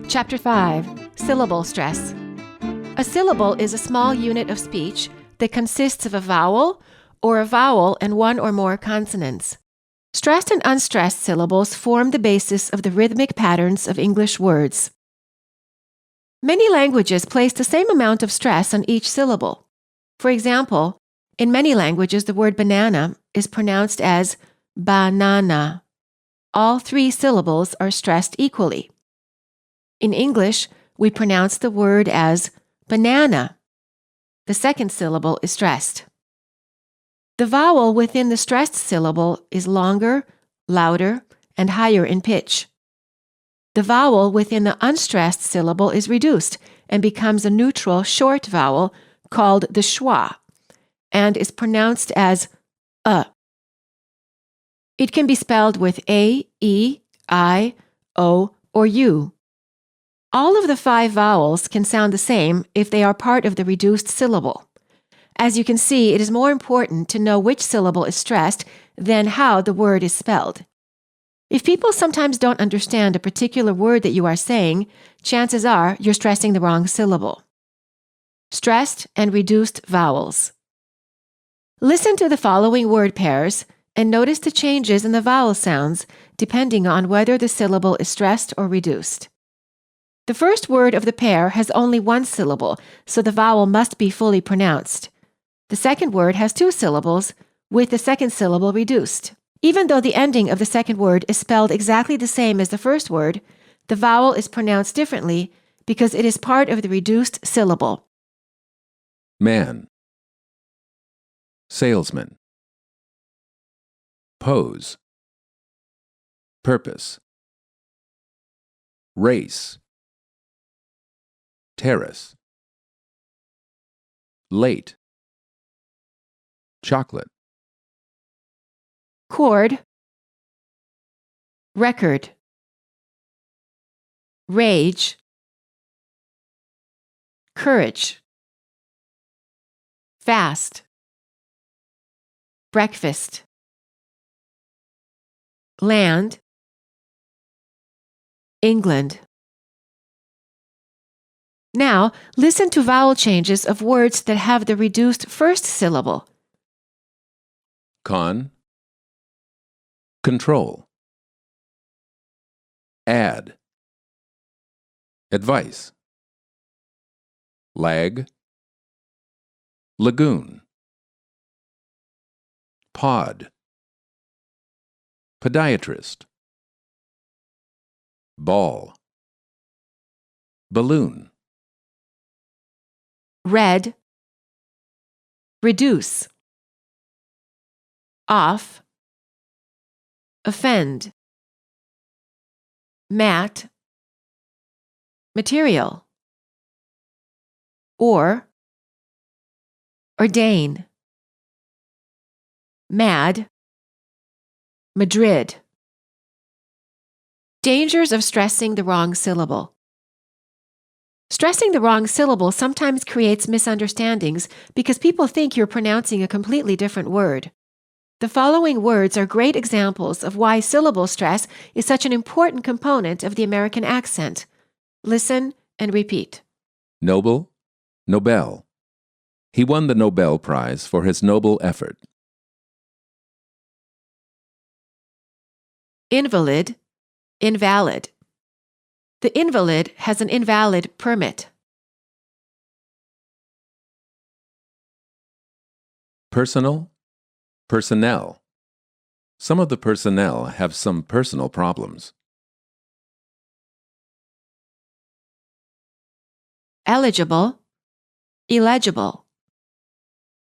Chapter 5. Syllable Stress. A syllable is a small unit of speech that consists of a vowel or a vowel and one or more consonants. Stressed and unstressed syllables form the basis of the rhythmic patterns of English words. Many languages place the same amount of stress on each syllable. For example, in many languages the word banana is pronounced as banana. All three syllables are stressed equally. In English, we pronounce the word as banana. The second syllable is stressed. The vowel within the stressed syllable is longer, louder, and higher in pitch. The vowel within the unstressed syllable is reduced and becomes a neutral short vowel called the schwa and is pronounced as It can be spelled with A, E, I, O, or U. All of the 5 vowels can sound the same if they are part of the reduced syllable. As you can see, it is more important to know which syllable is stressed than how the word is spelled. If people sometimes don't understand a particular word that you are saying, chances are you're stressing the wrong syllable. Stressed and reduced vowels. Listen to the following word pairs and notice the changes in the vowel sounds depending on whether the syllable is stressed or reduced. The first word of the pair has only one syllable, so the vowel must be fully pronounced. The second word has 2 syllables, with the second syllable reduced. Even though the ending of the second word is spelled exactly the same as the first word, the vowel is pronounced differently because it is part of the reduced syllable. Man. Salesman. Pose. Purpose. Race. Terrace. Late. Chocolate. Chord. Record. Rage. Courage. Fast. Breakfast. Land. England. Now, listen to vowel changes of words that have the reduced first syllable. Con. Control. Add. Advice. Lag. Lagoon. Pod. Podiatrist. Ball. Balloon. Red. Reduce. Off. Offend. Mat. Material. Ordain. Mad. Madrid. Dangers of stressing the wrong syllable. Stressing the wrong syllable sometimes creates misunderstandings because people think you're pronouncing a completely different word. The following words are great examples of why syllable stress is such an important component of the American accent. Listen and repeat. Noble. Nobel. He won the Nobel Prize for his noble effort. Invalid. Invalid. The invalid has an invalid permit. Personal. Personnel. Some of the personnel have some personal problems. Eligible. Illegible.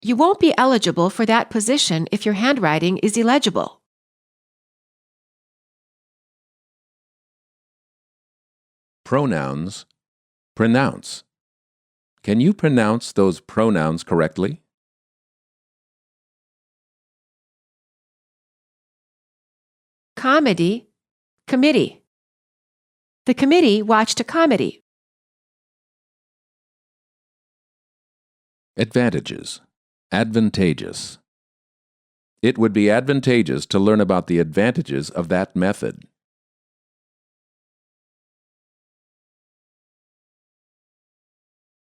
You won't be eligible for that position if your handwriting is illegible. Pronouns. Pronounce. Can you pronounce those pronouns correctly? Comedy. Committee. The committee watched a comedy. Advantages. Advantageous. It would be advantageous to learn about the advantages of that method.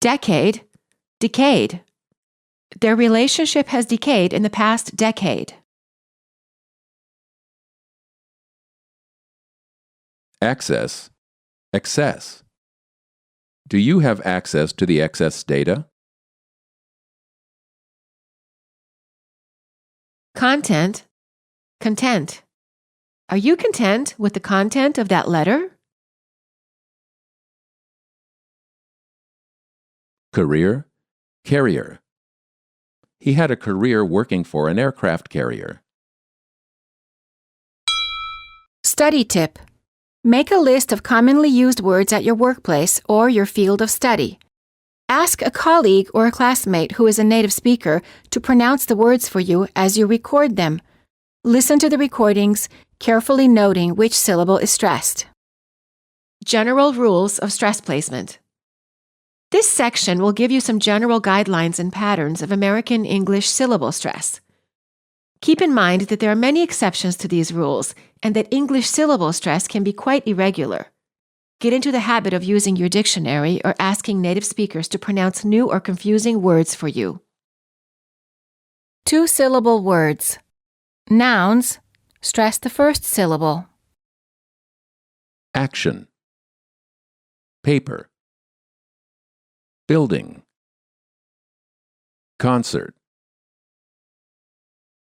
decade, decayed. Their relationship has decayed in the past decade. Access, excess. Do you have access to the excess data? Content, content. Are you content with the content of that letter? Career, carrier. He had a career working for an aircraft carrier. Study tip. Make a list of commonly used words at your workplace or your field of study. Ask a colleague or a classmate who is a native speaker to pronounce the words for you as you record them. Listen to the recordings, carefully noting which syllable is stressed. General rules of stress placement. This section will give you some general guidelines and patterns of American English syllable stress. Keep in mind that there are many exceptions to these rules and that English syllable stress can be quite irregular. Get into the habit of using your dictionary or asking native speakers to pronounce new or confusing words for you. Two-syllable words. Nouns, stress the first syllable. Action, paper, building, concert,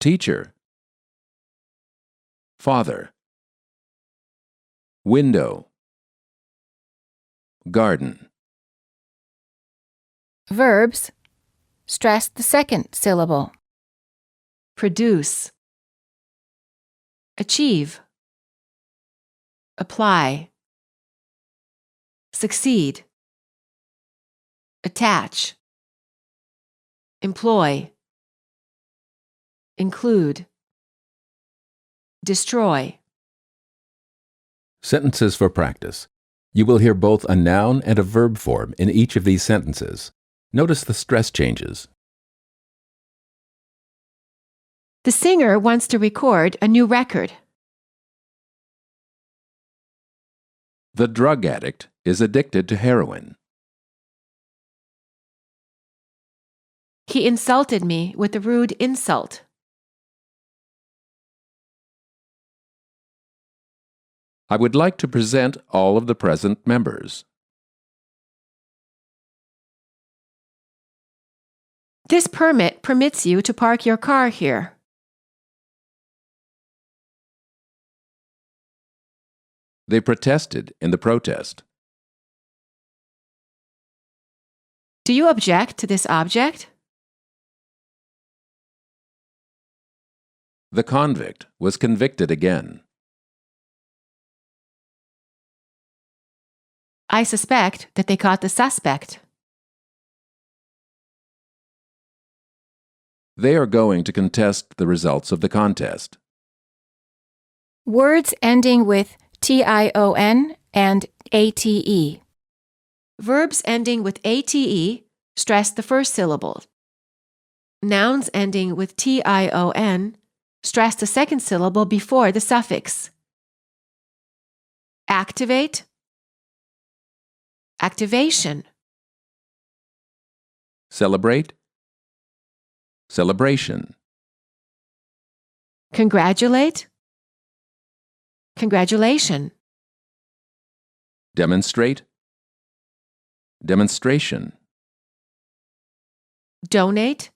teacher, father, window, garden. Verbs, stress the second syllable. Produce, achieve, apply, succeed, attach, employ, include, destroy. Sentences for practice. You will hear both a noun and a verb form in each of these sentences. Notice the stress changes. The singer wants to record a new record. The drug addict is addicted to heroin. He insulted me with a rude insult. I would like to present all of the present members. This permit permits you to park your car here. They protested in the protest. Do you object to this object? The convict was convicted again. I suspect that they caught the suspect. They are going to contest the results of the contest. Words ending with tion and ate. Verbs ending with ate stress the first syllable. Nouns ending with tion stress the second syllable before the suffix. Activate, activation. Celebrate, celebration. Congratulate, congratulation. Demonstrate, demonstration. Donate,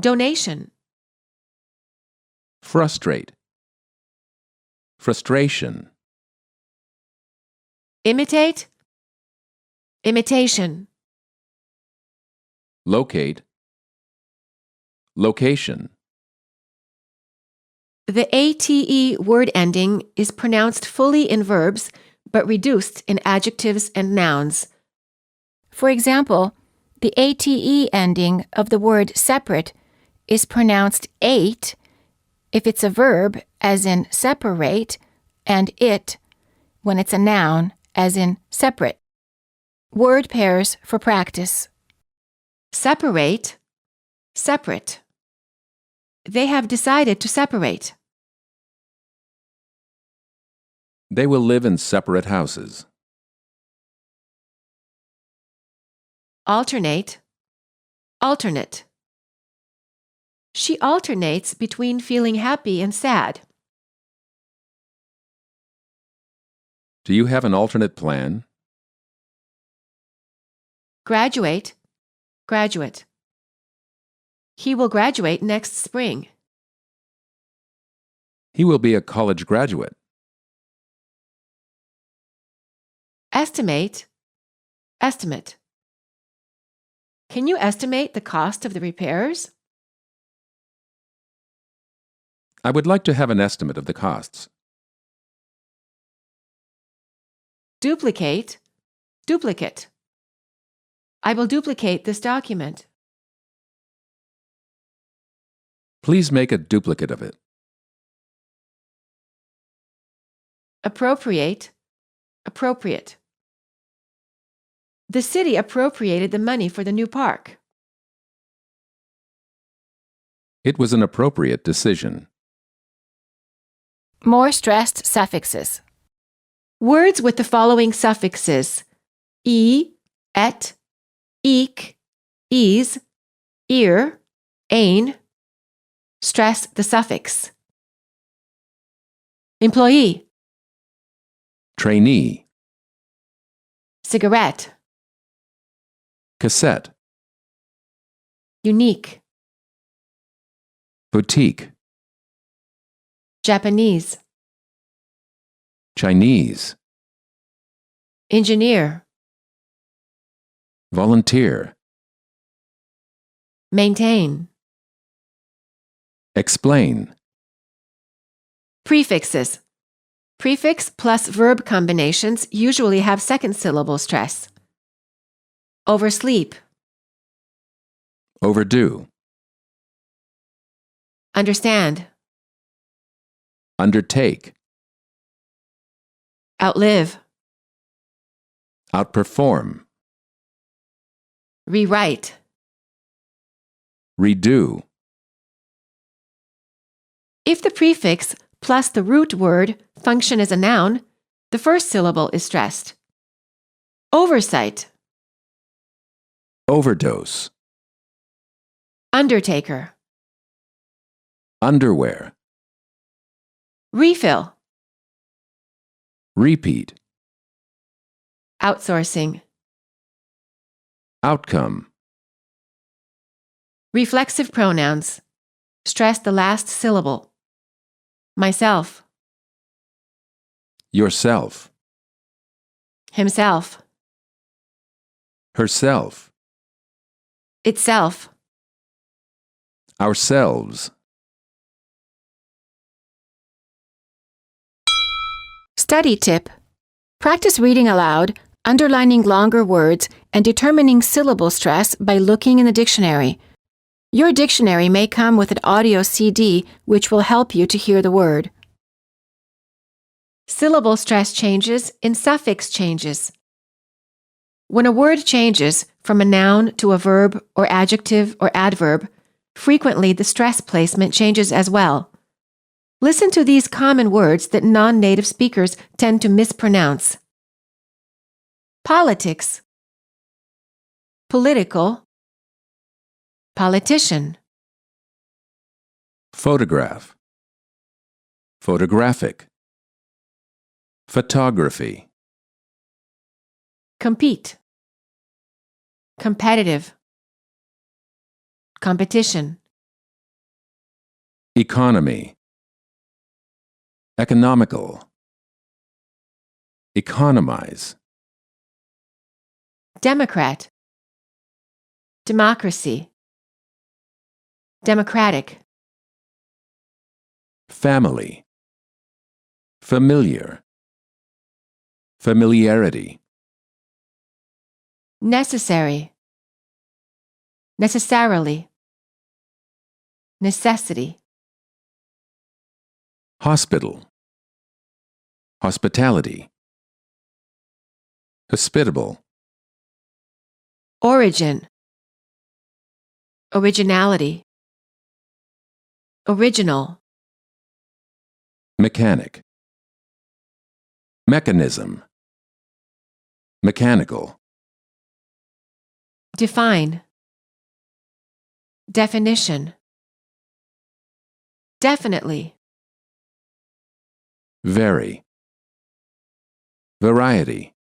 donation. Frustrate, frustration. Imitate, imitation. Locate, location. The ate word ending is pronounced fully in verbs but reduced in adjectives and nouns. For example, the ate ending of the word separate is pronounced ate if it's a verb, as in separate, and it when it's a noun, as in separate. Word pairs for practice. Separate, separate. They have decided to separate. They will live in separate houses. alternate, alternate. She alternates between feeling happy and sad. Do you have an alternate plan? Graduate, graduate. He will graduate next spring. He will be a college graduate. Estimate, estimate. Can you estimate the cost of the repairs? I would like to have an estimate of the costs. Duplicate, duplicate. I will duplicate this document. Please make a duplicate of it. Appropriate, appropriate. The city appropriated the money for the new park. It was an appropriate decision. More stressed suffixes. Words with the following suffixes: e, et, eek, ease, ear, ain. Stress the suffix. Employee, Trainee, cigarette, cassette, unique, boutique, Japanese, Chinese, engineer, volunteer, maintain. explain, Prefixes. Prefix plus verb combinations usually have second syllable stress. Oversleep, overdue, understand, undertake, outlive, outperform, rewrite. redo, If the prefix plus the root word function as a noun, the first syllable is stressed. Oversight, overdose, undertaker, underwear, refill, repeat, outsourcing, outcome, reflexive pronouns. Stress the last syllable. Myself, yourself, himself, herself, itself. ourselves. Study tip. Practice reading aloud, underlining longer words, and determining syllable stress by looking in the dictionary. Your dictionary may come with an audio CD, which will help you to hear the word. Syllable stress changes in suffix changes. When a word changes from a noun to a verb or adjective or adverb, frequently the stress placement changes as well. Listen to these common words that non-native speakers tend to mispronounce. Politics, political, politician, Photograph, photographic, photography, compete, competitive, competition, economy, economical, economize, Democrat, democracy, democratic, family, familiar, familiarity, necessary, necessarily, necessity, hospital, hospitality, hospitable, origin, originality, original, mechanic, mechanism, mechanical, define, definition, definitely, vary, variety,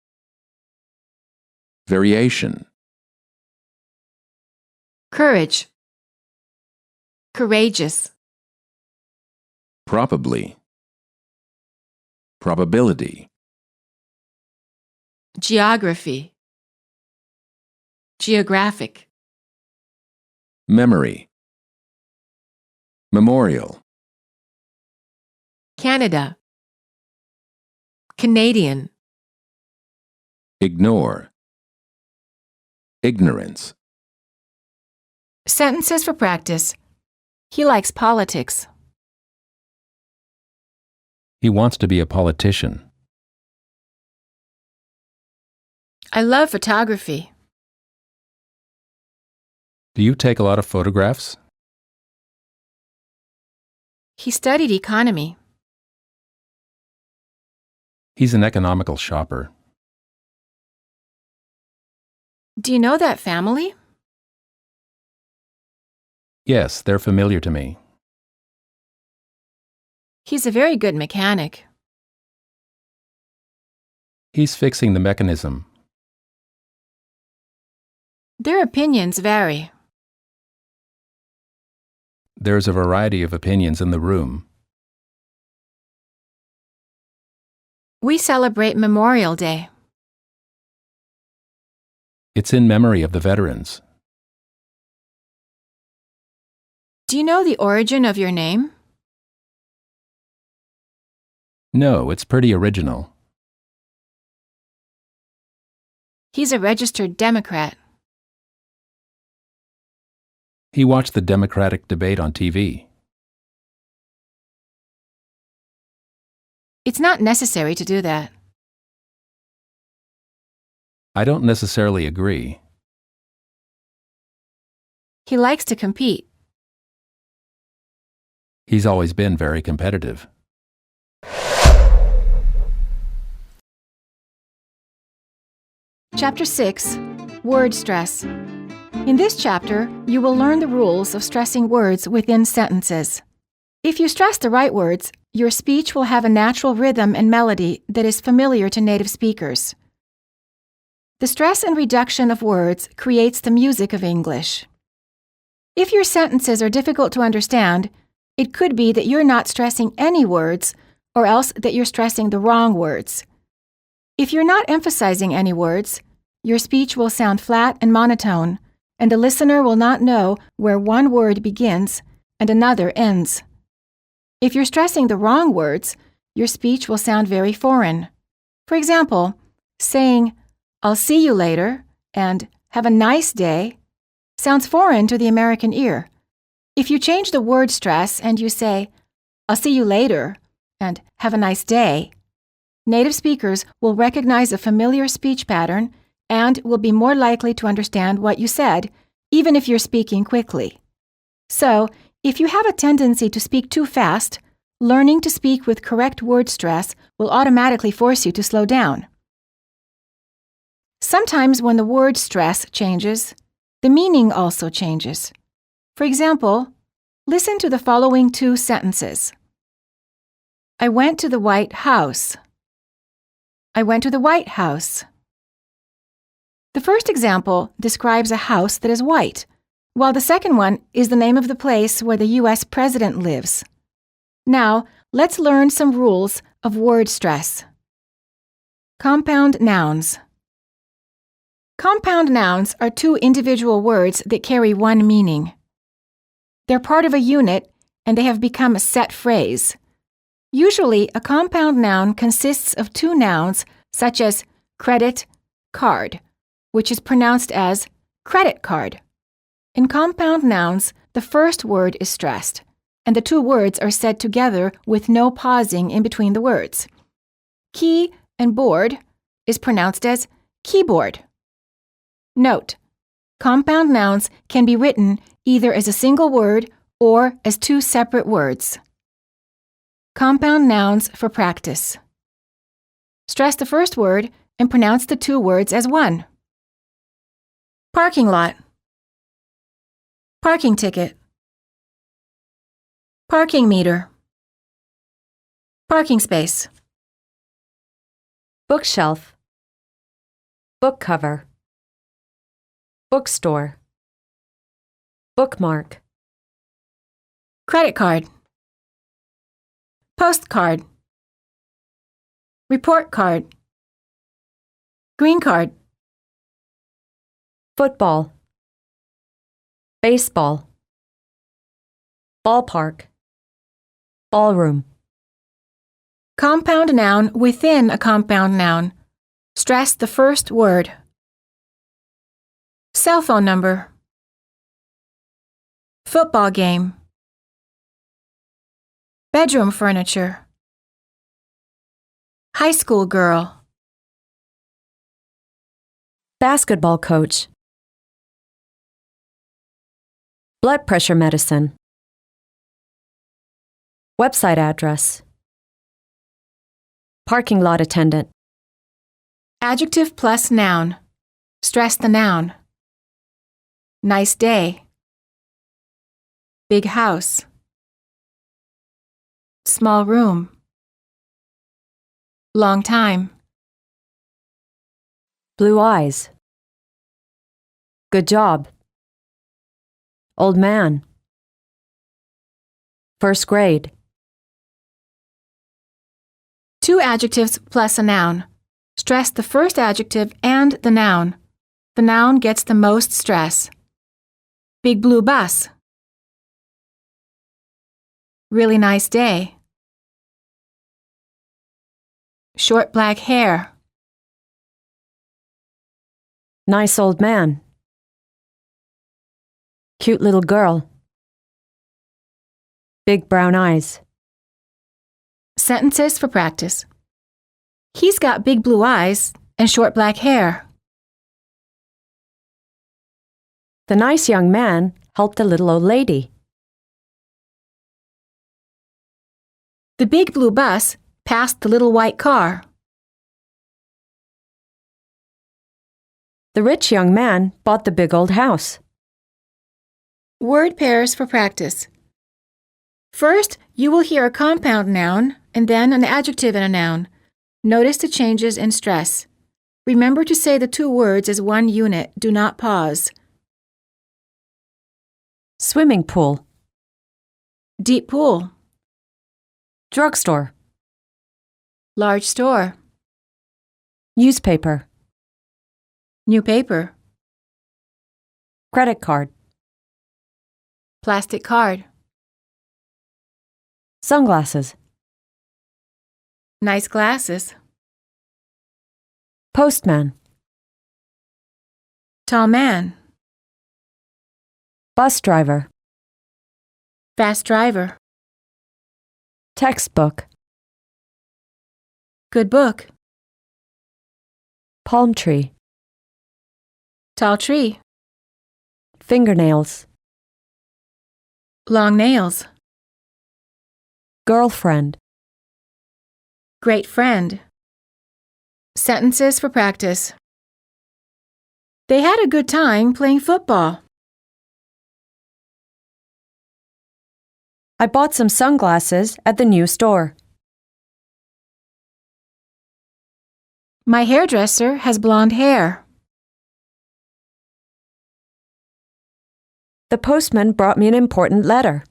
variation, courage, courageous, probably, probability, geography, geographic, memory, memorial, Canada, Canadian, ignore, ignorance, sentences for practice. He likes politics. he wants to be a politician. I love photography. Do you take a lot of photographs? He studied economy. He's an economical shopper. Do you know that family? Yes, they're familiar to me. He's a very good mechanic. He's fixing the mechanism. Their opinions vary. There's a variety of opinions in the room. We celebrate Memorial Day. It's in memory of the veterans. Do you know the origin of your name? No, it's pretty original. He's a registered Democrat. He watched the Democratic debate on TV. It's not necessary to do that. I don't necessarily agree. He likes to compete. He's always been very competitive. Chapter 6, Word Stress. In this chapter, you will learn the rules of stressing words within sentences. If you stress the right words, your speech will have a natural rhythm and melody that is familiar to native speakers. The stress and reduction of words creates the music of English. If your sentences are difficult to understand, it could be that you're not stressing any words, or else that you're stressing the wrong words. If you're not emphasizing any words, your speech will sound flat and monotone, and the listener will not know where one word begins and another ends. If you're stressing the wrong words, your speech will sound very foreign. For example, saying, "I'll see you later," and "have a nice day," sounds foreign to the American ear. If you change the word stress and you say, "I'll see you later," and "have a nice day," native speakers will recognize a familiar speech pattern and will be more likely to understand what you said, even if you're speaking quickly. So, if you have a tendency to speak too fast, learning to speak with correct word stress will automatically force you to slow down. Sometimes when the word stress changes, the meaning also changes. For example, listen to the following two sentences. I went to the White House. I went to the White House. The first example describes a house that is white, while the second one is the name of the place where the U.S. president lives. Now, let's learn some rules of word stress. Compound nouns. Compound nouns are two individual words that carry one meaning. They're part of a unit, and they have become a set phrase. Usually, a compound noun consists of two nouns, such as credit, card, which is pronounced as credit card. In compound nouns, the first word is stressed, and the two words are said together with no pausing in between the words. Key and board is pronounced as keyboard. Note: compound nouns can be written either as a single word or as two separate words. Compound nouns for practice. Stress the first word and pronounce the two words as one. Parking lot. Parking ticket. Parking meter. Parking space. Bookshelf. Book cover. Bookstore. Bookmark. Credit card. Postcard. Report card. Green card. Football. Baseball. Ballpark. Ballroom. Compound noun within a compound noun. Stress the first word. Cell phone number. Football game. Bedroom furniture. High school girl. Basketball coach. Blood pressure medicine. Website address. Parking lot attendant. Adjective plus noun. Stress the noun. Nice day. Big house. Small room. Long time. Blue eyes. Good job. Old man. First grade. Two adjectives plus a noun. Stress the first adjective and the noun. The noun gets the most stress. Big blue bus. Really nice day. Short black hair. Nice old man. Cute little girl. Big brown eyes. Sentences for practice. He's got big blue eyes and short black hair. The nice young man helped the little old lady. The big blue bus passed the little white car. The rich young man bought the big old house. Word pairs for practice. First, you will hear a compound noun and then an adjective in a noun. Notice the changes in stress. Remember to say the two words as one unit. Do not pause. Swimming pool. Deep pool. Drugstore. Large store. Newspaper. New paper. Credit card. Plastic card. Sunglasses. Nice glasses. Postman. Tall man. Bus driver. Fast driver. Textbook. Good book. Palm tree. Tall tree. Fingernails. Long nails. Girlfriend. Great friend. Sentences for practice. They had a good time playing football. I bought some sunglasses at the new store. My hairdresser has blonde hair. The postman brought me an important letter.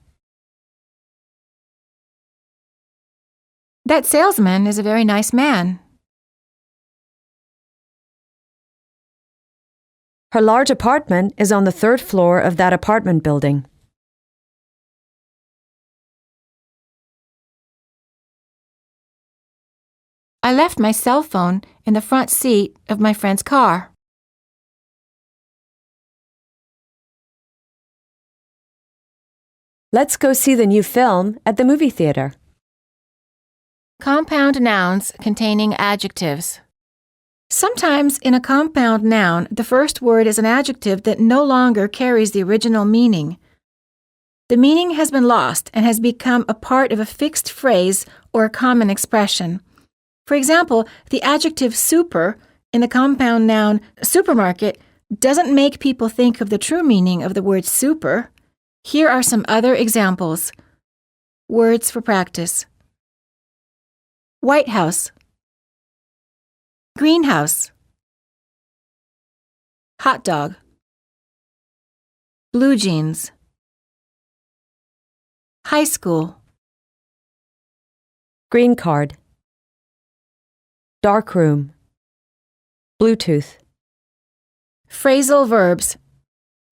That salesman is a very nice man. Her large apartment is on the third floor of that apartment building. I left my cell phone in the front seat of my friend's car. Let's go see the new film at the movie theater. Compound nouns containing adjectives. Sometimes in a compound noun, the first word is an adjective that no longer carries the original meaning. The meaning has been lost and has become a part of a fixed phrase or a common expression. For example, the adjective super in the compound noun supermarket doesn't make people think of the true meaning of the word super. Here are some other examples. Words for practice. White House. Greenhouse. Hot dog. Blue jeans. High school. Green card. Dark room. Bluetooth. Phrasal verbs.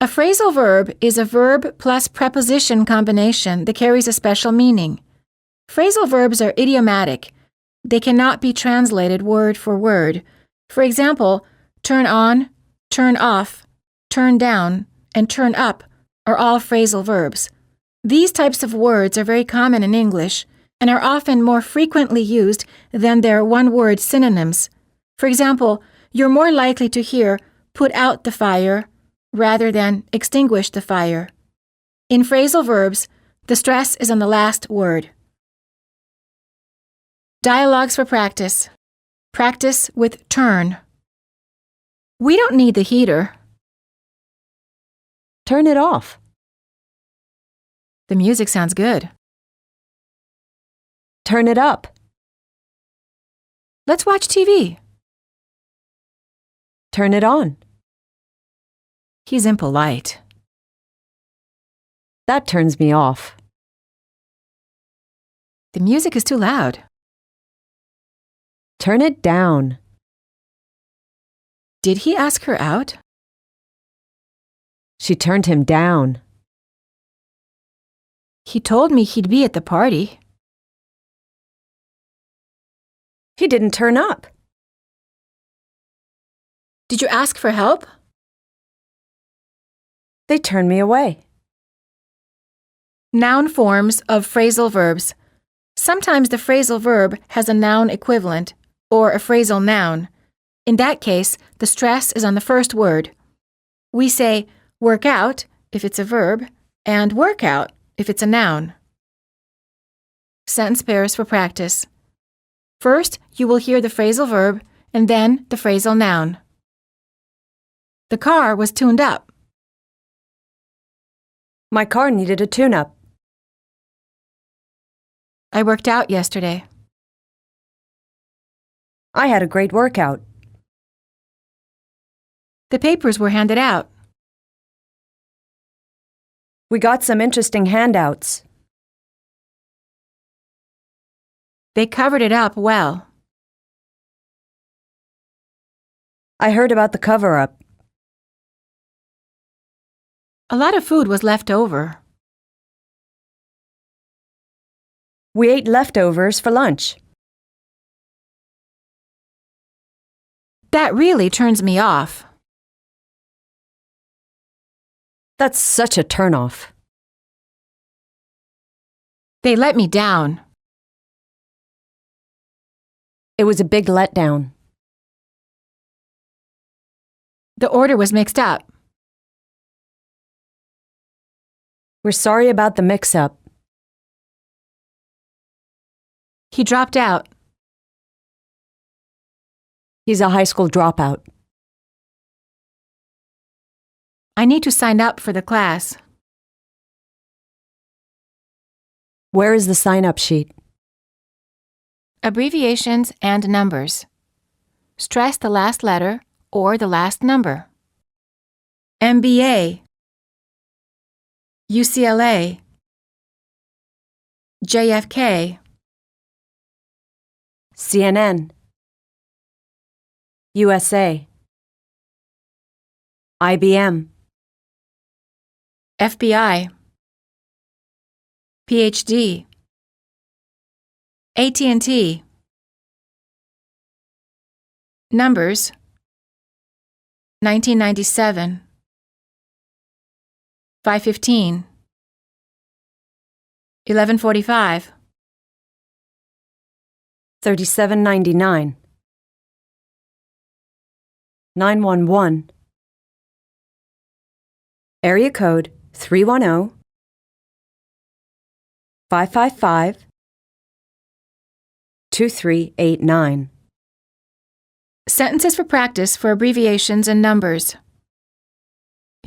A phrasal verb is a verb plus preposition combination that carries a special meaning. Phrasal verbs are idiomatic. They cannot be translated word for word. For example, turn on, turn off, turn down, and turn up are all phrasal verbs. These types of words are very common in English and are often more frequently used than their one-word synonyms. For example, you're more likely to hear put out the fire rather than extinguish the fire. In phrasal verbs, the stress is on the last word. Dialogues for practice. Practice with turn. We don't need the heater. Turn it off. The music sounds good. Turn it up. Let's watch TV. Turn it on. He's impolite. That turns me off. The music is too loud. Turn it down. Did he ask her out? She turned him down. He told me he'd be at the party. He didn't turn up. Did you ask for help? They turned me away. Noun forms of phrasal verbs. Sometimes the phrasal verb has a noun equivalent or a phrasal noun. In that case, the stress is on the first word. We say work out if it's a verb and workout if it's a noun. Sentence pairs for practice. First, you will hear the phrasal verb and then the phrasal noun. The car was tuned up. My car needed a tune-up. I worked out yesterday. I had a great workout. The papers were handed out. We got some interesting handouts. They covered it up well. I heard about the cover-up. A lot of food was left over. We ate leftovers for lunch. That really turns me off. That's such a turn-off. They let me down. It was a big letdown. The order was mixed up. We're sorry about the mix-up. He dropped out. He's a high school dropout. I need to sign up for the class. Where is the sign-up sheet? Abbreviations and numbers. Stress the last letter or the last number. MBA, UCLA, JFK, CNN, USA, IBM, FBI, PhD, AT&T. Numbers 1997, 5:15, 11:45, 3799, 911, area code 310, 555, 2389. Sentences for practice for abbreviations and numbers.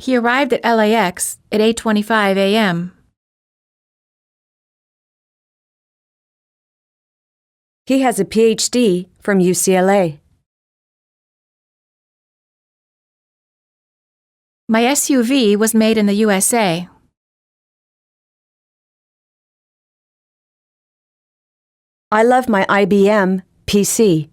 He arrived at LAX at 8:25 a.m. He has a PhD from UCLA. My SUV was made in the USA. I love my IBM PC.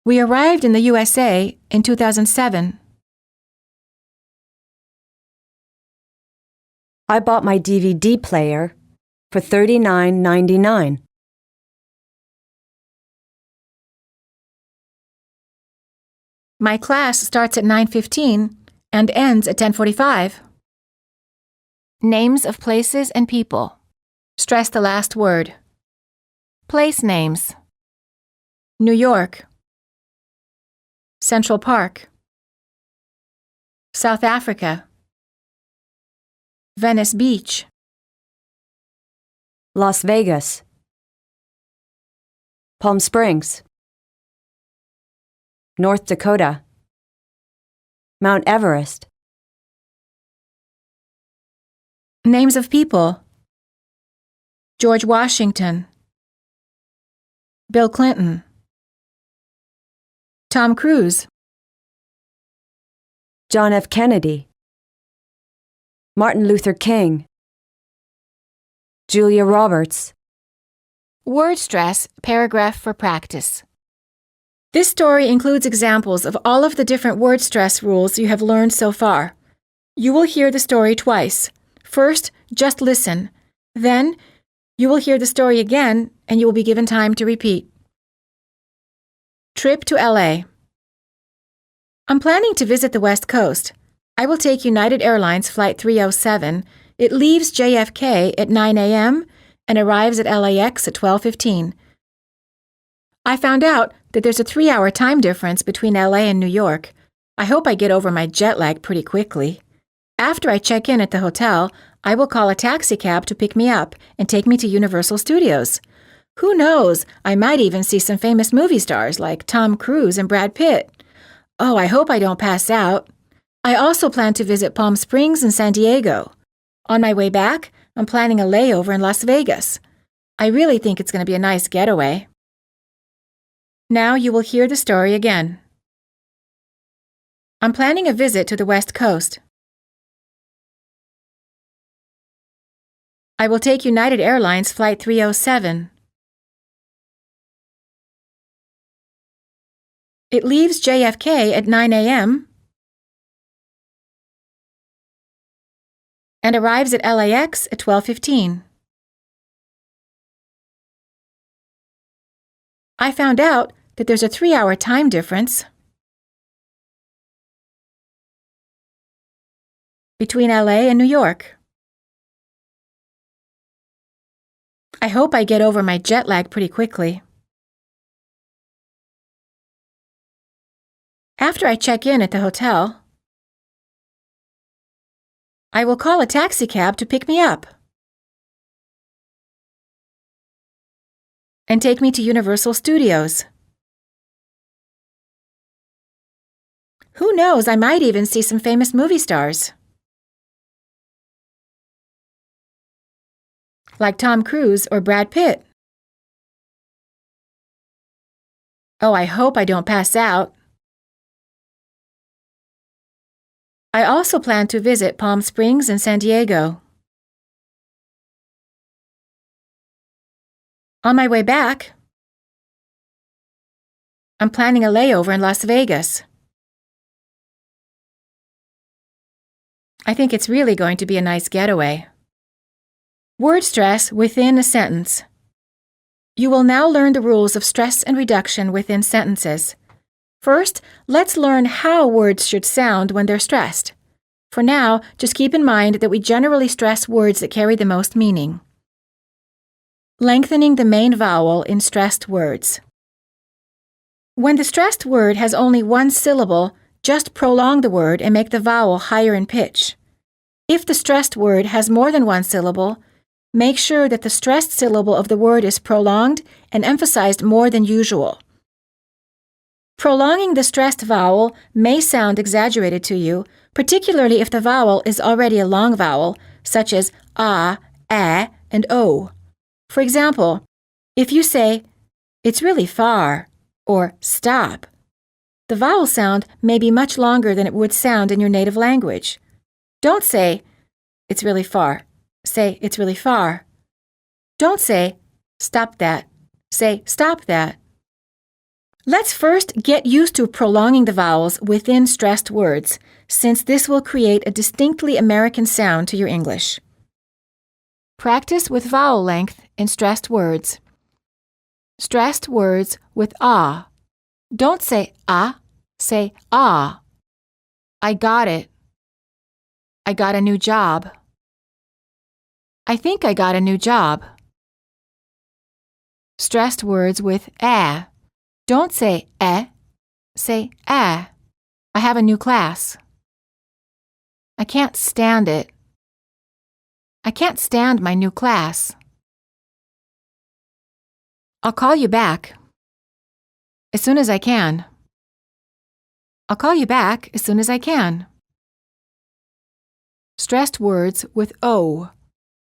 We arrived in the USA in 2007. I bought my DVD player for $39.99. My class starts at 9:15 and ends at 10:45. Names of places and people. Stress the last word. Place names. New York. Central Park. South Africa. Venice Beach. Las Vegas. Palm Springs. North Dakota. Mount Everest. Names of people. George Washington. Bill Clinton. Tom Cruise. John F. Kennedy. Martin Luther King. Julia Roberts. Word stress, paragraph for practice. This story includes examples of all of the different word stress rules you have learned so far. You will hear the story twice. First, just listen. Then, you will hear the story again and you will be given time to repeat. Trip to LA. I'm planning to visit the West Coast. I will take United Airlines Flight 307. It leaves JFK at 9 a.m. and arrives at LAX at 12:15. I found out that there's a 3-hour time difference between LA and New York. I hope I get over my jet lag pretty quickly. After I check in at the hotel, I will call a taxi cab to pick me up and take me to Universal Studios. Who knows, I might even see some famous movie stars like Tom Cruise and Brad Pitt. Oh, I hope I don't pass out. I also plan to visit Palm Springs and San Diego. On my way back, I'm planning a layover in Las Vegas. I really think it's going to be a nice getaway. Now you will hear the story again. I'm planning a visit to the West Coast. I will take United Airlines Flight 307. It leaves JFK at 9 a.m. and arrives at LAX at 12:15. I found out that there's a 3-hour time difference between LA and New York. I hope I get over my jet lag pretty quickly. After I check in at the hotel, I will call a taxi cab to pick me up and take me to Universal Studios. Who knows, I might even see some famous movie stars like Tom Cruise or Brad Pitt. Oh, I hope I don't pass out. I also plan to visit Palm Springs and San Diego. On my way back, I'm planning a layover in Las Vegas. I think it's really going to be a nice getaway. Word stress within a sentence. You will now learn the rules of stress and reduction within sentences. First, let's learn how words should sound when they're stressed. For now, just keep in mind that we generally stress words that carry the most meaning. Lengthening the main vowel in stressed words. When the stressed word has only one syllable, just prolong the word and make the vowel higher in pitch. If the stressed word has more than one syllable, make sure that the stressed syllable of the word is prolonged and emphasized more than usual. Prolonging the stressed vowel may sound exaggerated to you, particularly if the vowel is already a long vowel, such as ah, and o. For example, if you say, "It's really far," or "stop," the vowel sound may be much longer than it would sound in your native language. Don't say, "It's really far." Say, "It's really far." Don't say, "Stop that." Say, "Stop that." Let's first get used to prolonging the vowels within stressed words, since this will create a distinctly American sound to your English. Practice with vowel length in stressed words. Stressed words with ah. Don't say ah, say ah. I got it. I got a new job. I think I got a new job. Stressed words with ah. Don't say say ah. I have a new class. I can't stand it. I can't stand my new class. I'll call you back as soon as I can. I'll call you back as soon as I can. Stressed words with o.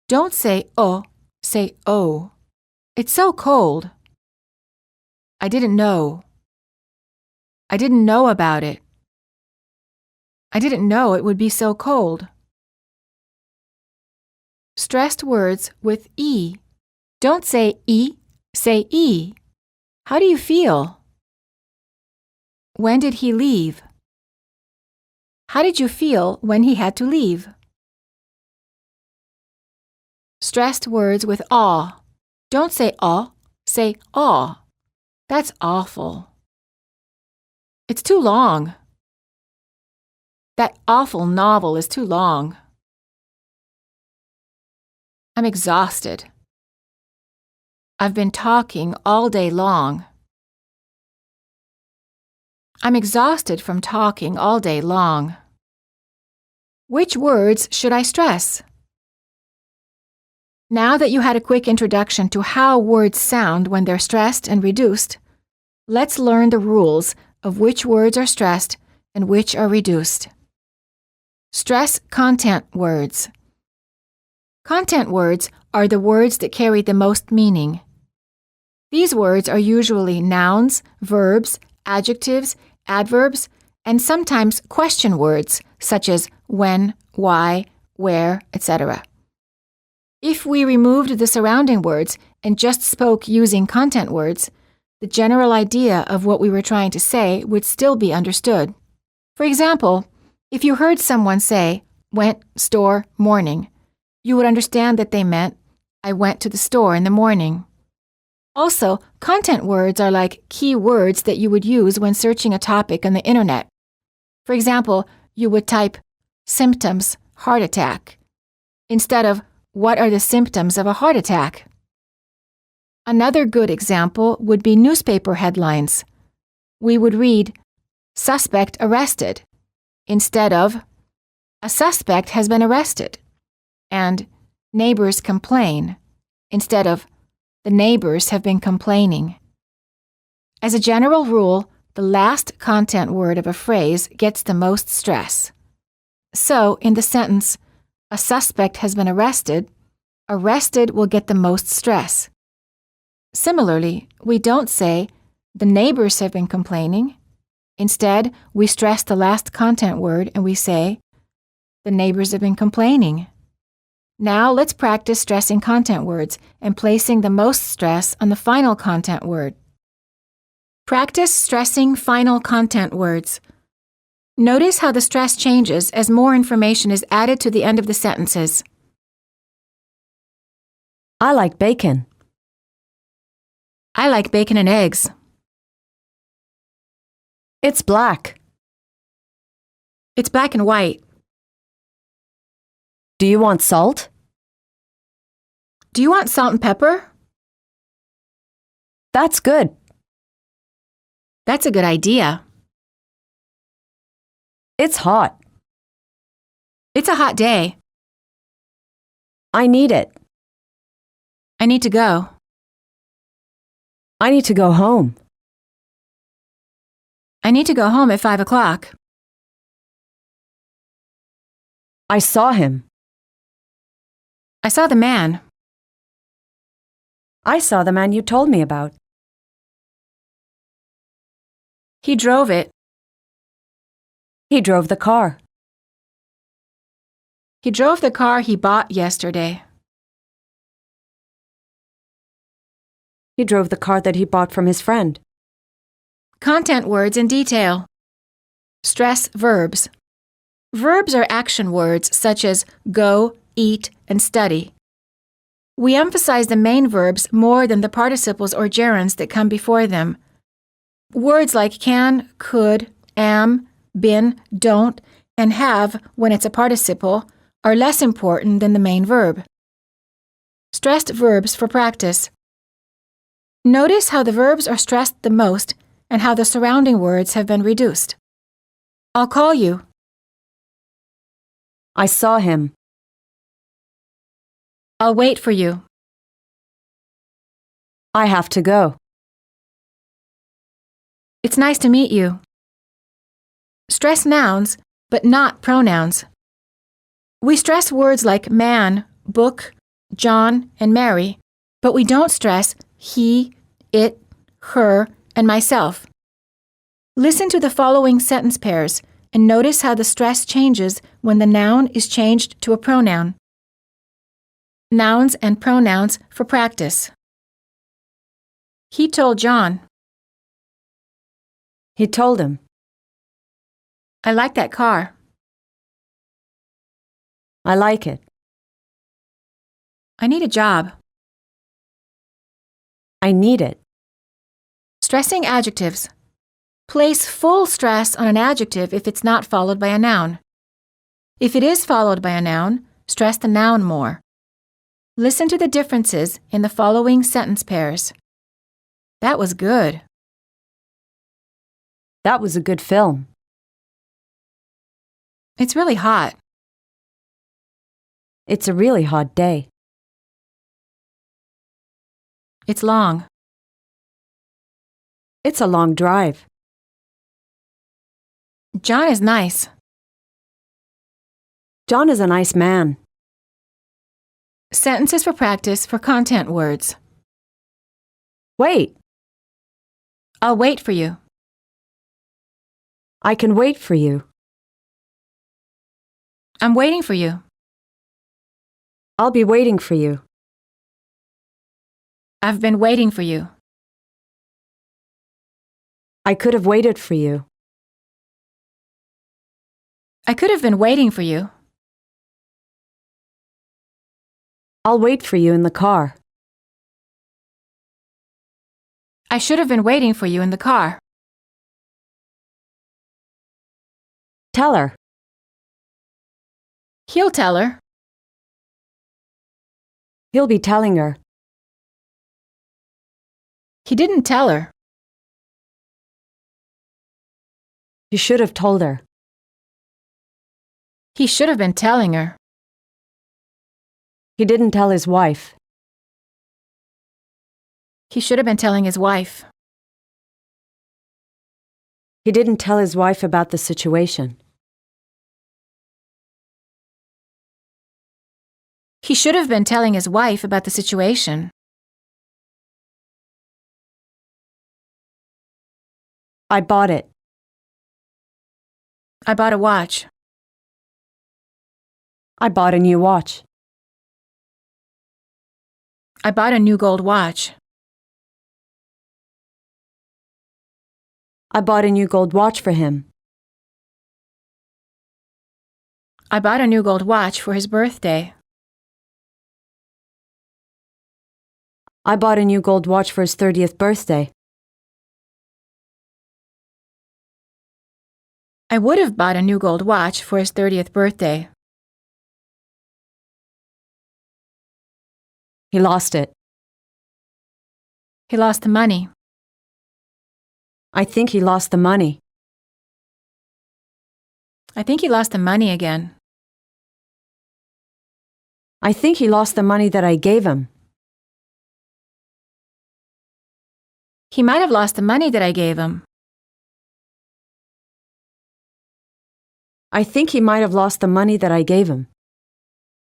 Don't say o, say o. It's so cold. I didn't know. I didn't know about it. I didn't know it would be so cold. Stressed words with e. Don't say e, say e. How do you feel? When did he leave? How did you feel when he had to leave? Stressed words with aw. Don't say aw, say aw. That's awful. It's too long. That awful novel is too long. I'm exhausted. I've been talking all day long. I'm exhausted from talking all day long. Which words should I stress? Now that you had a quick introduction to how words sound when they're stressed and reduced, let's learn the rules of which words are stressed and which are reduced. Stress content words. Content words are the words that carry the most meaning. These words are usually nouns, verbs, adjectives, adverbs, and sometimes question words such as when, why, where, etc. If we removed the surrounding words and just spoke using content words, the general idea of what we were trying to say would still be understood. For example, if you heard someone say, went, store, morning, you would understand that they meant, I went to the store in the morning. Also, content words are like key words that you would use when searching a topic on the internet. For example, you would type, symptoms, heart attack, instead of, what are the symptoms of a heart attack? Another good example would be newspaper headlines. We would read, suspect arrested, instead of, a suspect has been arrested, and neighbors complain, instead of, the neighbors have been complaining. As a general rule, the last content word of a phrase gets the most stress. So, in the sentence, a suspect has been arrested, arrested will get the most stress. Similarly, we don't say, the neighbors have been complaining. Instead, we stress the last content word and we say, the neighbors have been complaining. Now let's practice stressing content words and placing the most stress on the final content word. Practice stressing final content words. Notice how the stress changes as more information is added to the end of the sentences. I like bacon. I like bacon and eggs. It's black. It's black and white. Do you want salt? Do you want salt and pepper? That's good. That's a good idea. It's hot. It's a hot day. I need it. I need to go. I need to go home. I need to go home at 5 o'clock. I saw him. I saw the man. I saw the man you told me about. He drove it. He drove the car. He drove the car he bought yesterday. He drove the car that he bought from his friend. Content words in detail. Stress verbs. Verbs are action words such as go, eat, and study. We emphasize the main verbs more than the participles or gerunds that come before them. Words like can, could, am, been, don't, and have, when it's a participle, are less important than the main verb. Stressed verbs for practice. Notice how the verbs are stressed the most and how the surrounding words have been reduced. I'll call you. I saw him. I'll wait for you. I have to go. It's nice to meet you. Stress nouns, but not pronouns. We stress words like man, book, John, and Mary, but we don't stress he, it, her, and myself. Listen to the following sentence pairs and notice how the stress changes when the noun is changed to a pronoun. Nouns and pronouns for practice. He told John. He told him. I like that car. I like it. I need a job. I need it. Stressing adjectives. Place full stress on an adjective if it's not followed by a noun. If it is followed by a noun, stress the noun more. Listen to the differences in the following sentence pairs. That was good. That was a good film. It's really hot. It's a really hot day. It's long. It's a long drive. John is nice. John is a nice man. Sentences for practice for content words. Wait, I'll wait for you. I can wait for you. I'm waiting for you. I'll be waiting for you. I've been waiting for you. I could have waited for you. I could have been waiting for you. I'll wait for you in the car. I should have been waiting for you in the car. Tell her. He'll tell her. He'll be telling her. He didn't tell her. He should have told her. He should have been telling her. He didn't tell his wife. He should have been telling his wife. He didn't tell his wife about the situation. He should have been telling his wife about the situation. I bought it. I bought a watch. I bought a new watch. I bought a new gold watch. I bought a new gold watch for him. I bought a new gold watch for his birthday. I bought a new gold watch for his 30th birthday. I would have bought a new gold watch for his 30th birthday. He lost it. He lost the money. I think he lost the money. I think he lost the money again. I think he lost the money that I gave him. He might have lost the money that I gave him. I think he might have lost the money that I gave him.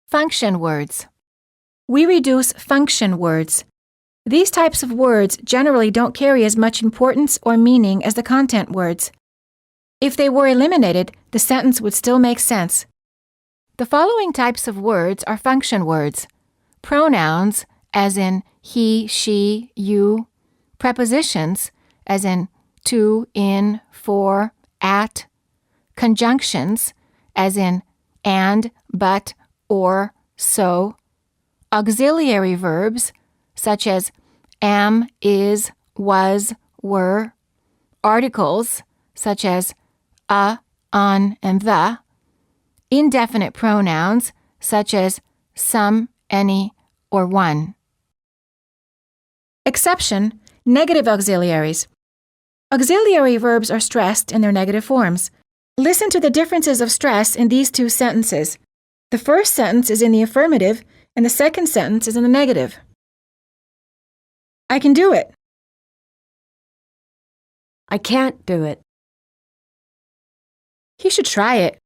Function words. We reduce function words. These types of words generally don't carry as much importance or meaning as the content words. If they were eliminated, the sentence would still make sense. The following types of words are function words. Pronouns, as in he, she, you. Prepositions, as in to, in, for, at. Conjunctions, as in and, but, or, so. Auxiliary verbs, such as am, is, was, were. Articles, such as a, on, and the. Indefinite pronouns, such as some, any, or one. Exception, negative auxiliaries. Auxiliary verbs are stressed in their negative forms. Listen to the differences of stress in these two sentences. The first sentence is in the affirmative, and the second sentence is in the negative. I can do it. I can't do it. He should try it.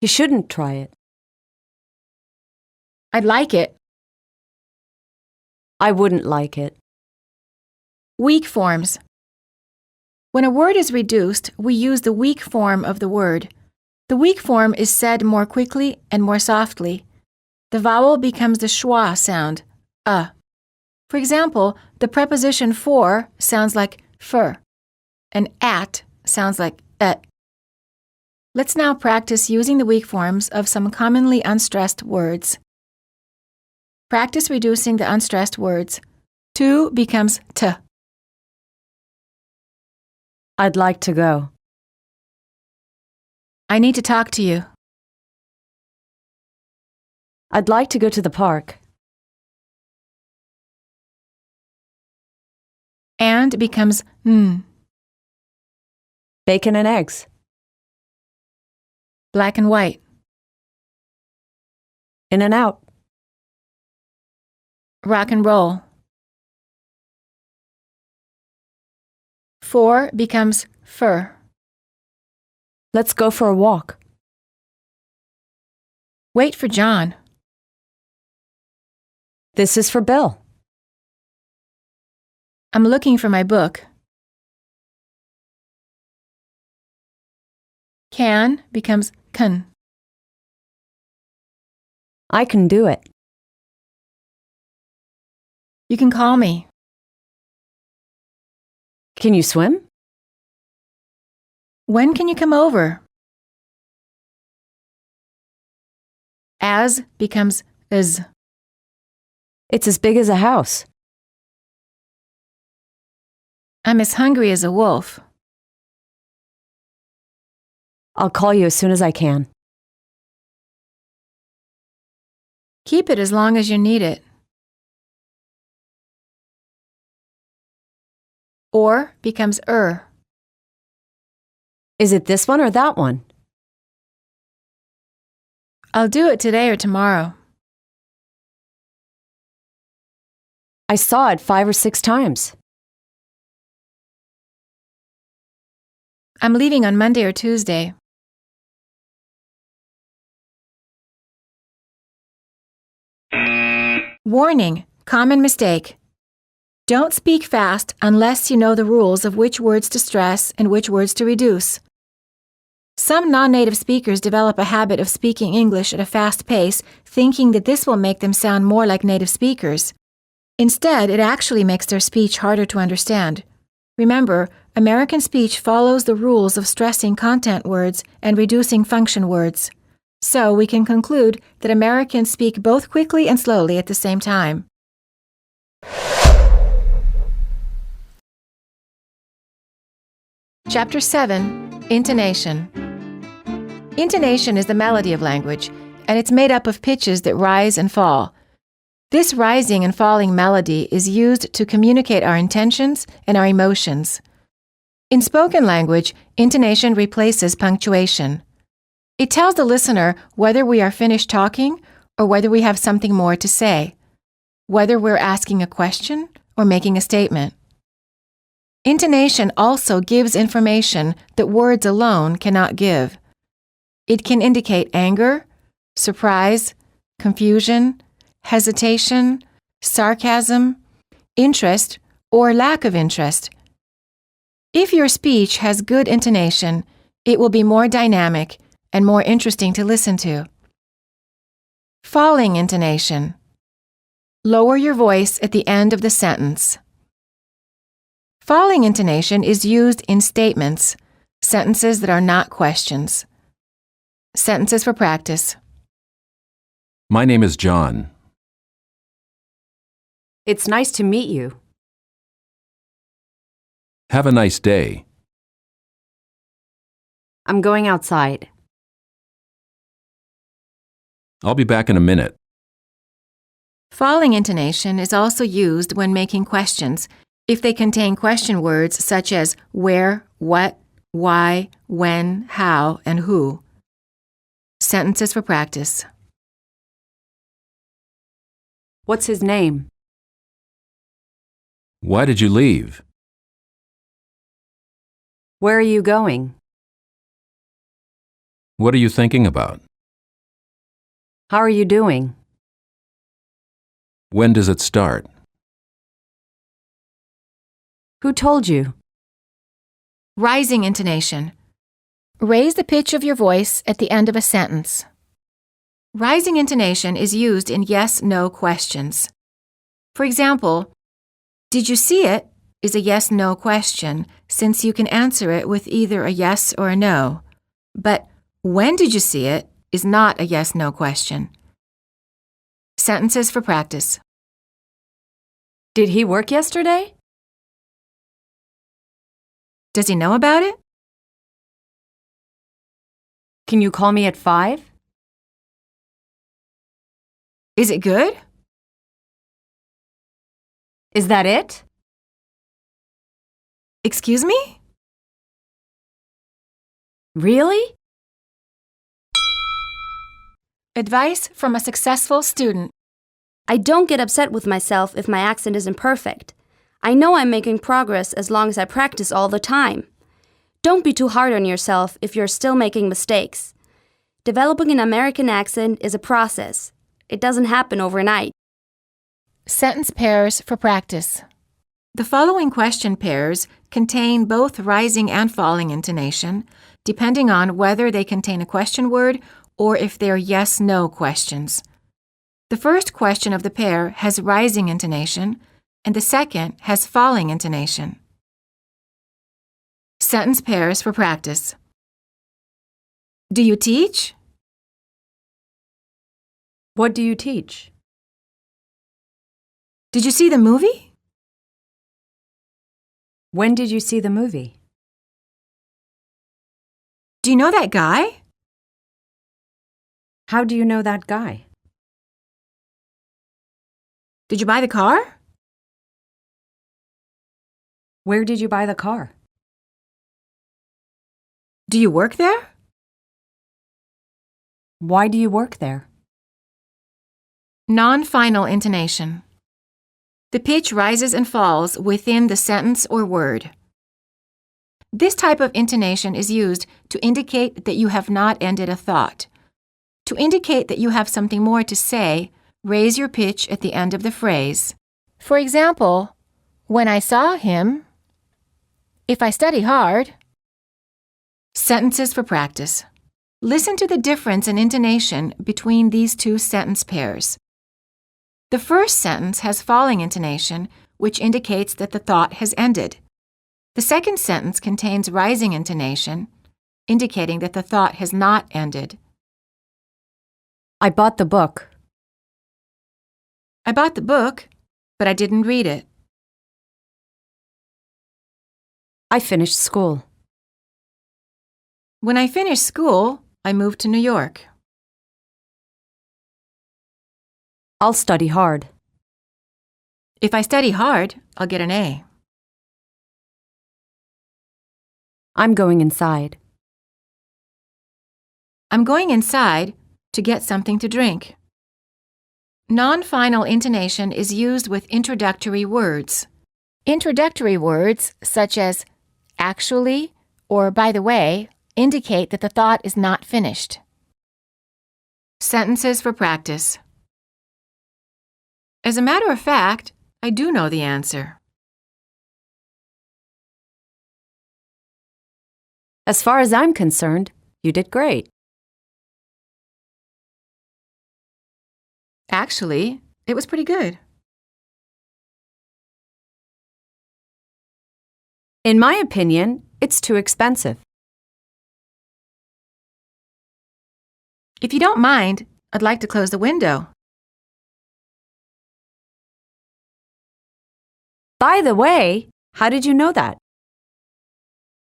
You shouldn't try it. I'd like it. I wouldn't like it. Weak forms. When a word is reduced, we use the weak form of the word. The weak form is said more quickly and more softly. The vowel becomes the schwa sound, For example, the preposition for sounds like fur, and at sounds like et. Let's now practice using the weak forms of some commonly unstressed words. Practice reducing the unstressed words. To becomes t. I'd like to go. I need to talk to you. I'd like to go to the park. And becomes n. Bacon and eggs. Black and white. In and out. Rock and roll. For becomes fur. Let's go for a walk. Wait for John. This is for Bill. I'm looking for my book. Can becomes can. I can do it. You can call me. Can you swim? When can you come over? As becomes is. It's as big as a house. I'm as hungry as a wolf. I'll call you as soon as I can. Keep it as long as you need it. Or becomes Is it this one or that one? I'll do it today or tomorrow. I saw it 5 or 6 times. I'm leaving on Monday or Tuesday. Warning, common mistake. Don't speak fast unless you know the rules of which words to stress and which words to reduce. Some non-native speakers develop a habit of speaking English at a fast pace, thinking that this will make them sound more like native speakers. Instead, it actually makes their speech harder to understand. Remember, American speech follows the rules of stressing content words and reducing function words. So we can conclude that Americans speak both quickly and slowly at the same time. Chapter 7, Intonation. Intonation is the melody of language, and it's made up of pitches that rise and fall. This rising and falling melody is used to communicate our intentions and our emotions. In spoken language, intonation replaces punctuation. It tells the listener whether we are finished talking or whether we have something more to say, whether we're asking a question or making a statement. Intonation also gives information that words alone cannot give. It can indicate anger, surprise, confusion, hesitation, sarcasm, interest, or lack of interest. If your speech has good intonation, it will be more dynamic and more interesting to listen to. Falling intonation. Lower your voice at the end of the sentence. Falling intonation is used in statements, sentences that are not questions. Sentences for practice. My name is John. It's nice to meet you. Have a nice day. I'm going outside. I'll be back in a minute. Falling intonation is also used when making questions if they contain question words such as where, what, why, when, how, and who. Sentences for practice. What's his name? Why did you leave? Where are you going? What are you thinking about? How are you doing? When does it start? Who told you? Rising intonation. Raise the pitch of your voice at the end of a sentence. Rising intonation is used in yes-no questions. For example, did you see it is a yes-no question since you can answer it with either a yes or a no. But when did you see it is not a yes-no question. Sentences for practice. Did he work yesterday? Does he know about it? Can you call me at 5? Is it good? Is that it? Excuse me? Really? Advice from a successful student. I don't get upset with myself if my accent isn't perfect. I know I'm making progress as long as I practice all the time. Don't be too hard on yourself if you're still making mistakes. Developing an American accent is a process. It doesn't happen overnight. Sentence pairs for practice. The following question pairs contain both rising and falling intonation, depending on whether they contain a question word or if they're yes-no questions. The first question of the pair has rising intonation, and the second has falling intonation. Sentence pairs for practice. Do you teach? What do you teach? Did you see the movie? When did you see the movie? Do you know that guy? How do you know that guy? Did you buy the car? Where did you buy the car? Do you work there? Why do you work there? Non-final intonation. The pitch rises and falls within the sentence or word. This type of intonation is used to indicate that you have not ended a thought. To indicate that you have something more to say, raise your pitch at the end of the phrase. For example, when I saw him, if I study hard. Sentences for practice. Listen to the difference in intonation between these two sentence pairs. The first sentence has falling intonation, which indicates that the thought has ended. The second sentence contains rising intonation, indicating that the thought has not ended. I bought the book. I bought the book, but I didn't read it. I finished school. When I finished school, I moved to New York. I'll study hard. If I study hard, I'll get an A. I'm going inside. I'm going inside to get something to drink. Non-final intonation is used with introductory words. Introductory words such as actually or by the way indicate that the thought is not finished. Sentences for practice. As a matter of fact, I do know the answer. As far as I'm concerned, you did great. Actually, it was pretty good. In my opinion, it's too expensive. If you don't mind, I'd like to close the window. By the way, how did you know that?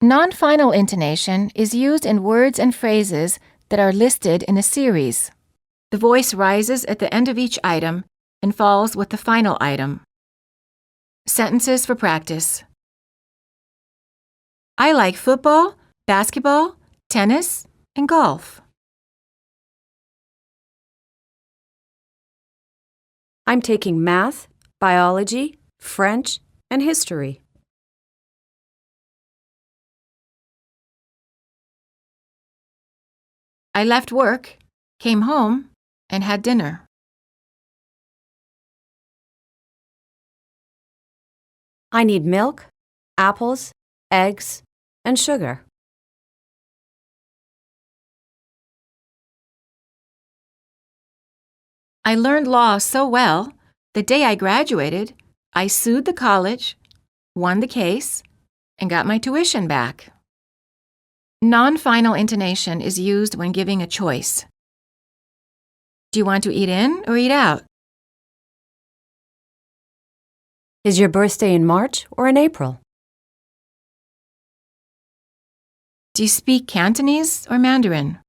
Non-final intonation is used in words and phrases that are listed in a series. The voice rises at the end of each item and falls with the final item. Sentences for practice. I like football, basketball, tennis, and golf. I'm taking math, biology, French, and history. I left work, came home, and had dinner. I need milk, apples, eggs, and sugar. I learned law so well, the day I graduated, I sued the college, won the case, and got my tuition back. Non-final intonation is used when giving a choice. Do you want to eat in or eat out? Is your birthday in March or in April? Do you speak Cantonese or Mandarin?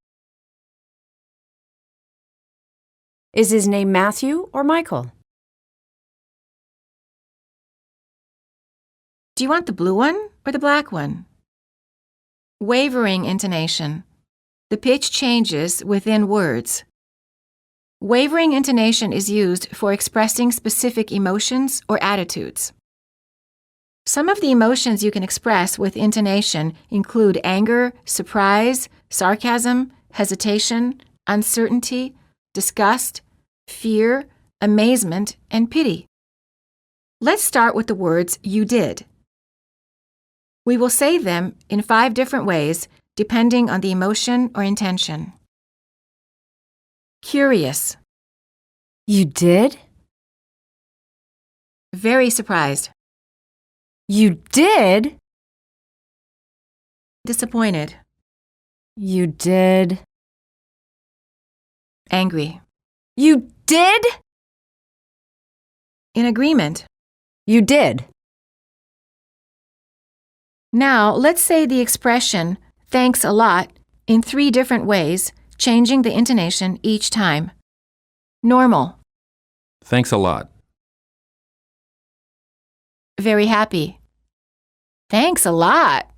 Is his name Matthew or Michael? Do you want the blue one or the black one? Wavering intonation. The pitch changes within words. Wavering intonation is used for expressing specific emotions or attitudes. Some of the emotions you can express with intonation include anger, surprise, sarcasm, hesitation, uncertainty, disgust, fear, amazement, and pity. Let's start with the words you did. We will say them in 5 different ways depending on the emotion or intention. Curious. You did? Very surprised. You did? Disappointed. You did? Angry. You did? In agreement. You did. Now, let's say the expression, thanks a lot, in 3 different ways, changing the intonation each time. Normal. Thanks a lot. Very happy. Thanks a lot.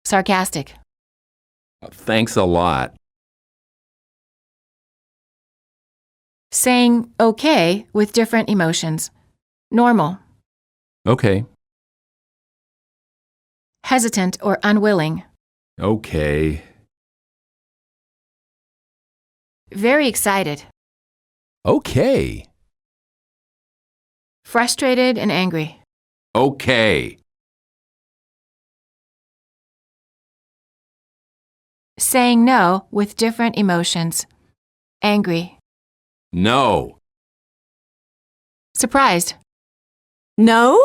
Sarcastic. Thanks a lot. Saying okay with different emotions. Normal. Okay. Hesitant or unwilling. Okay. Very excited. Okay. Frustrated and angry. Okay. Saying no with different emotions. Angry. No. Surprised. No?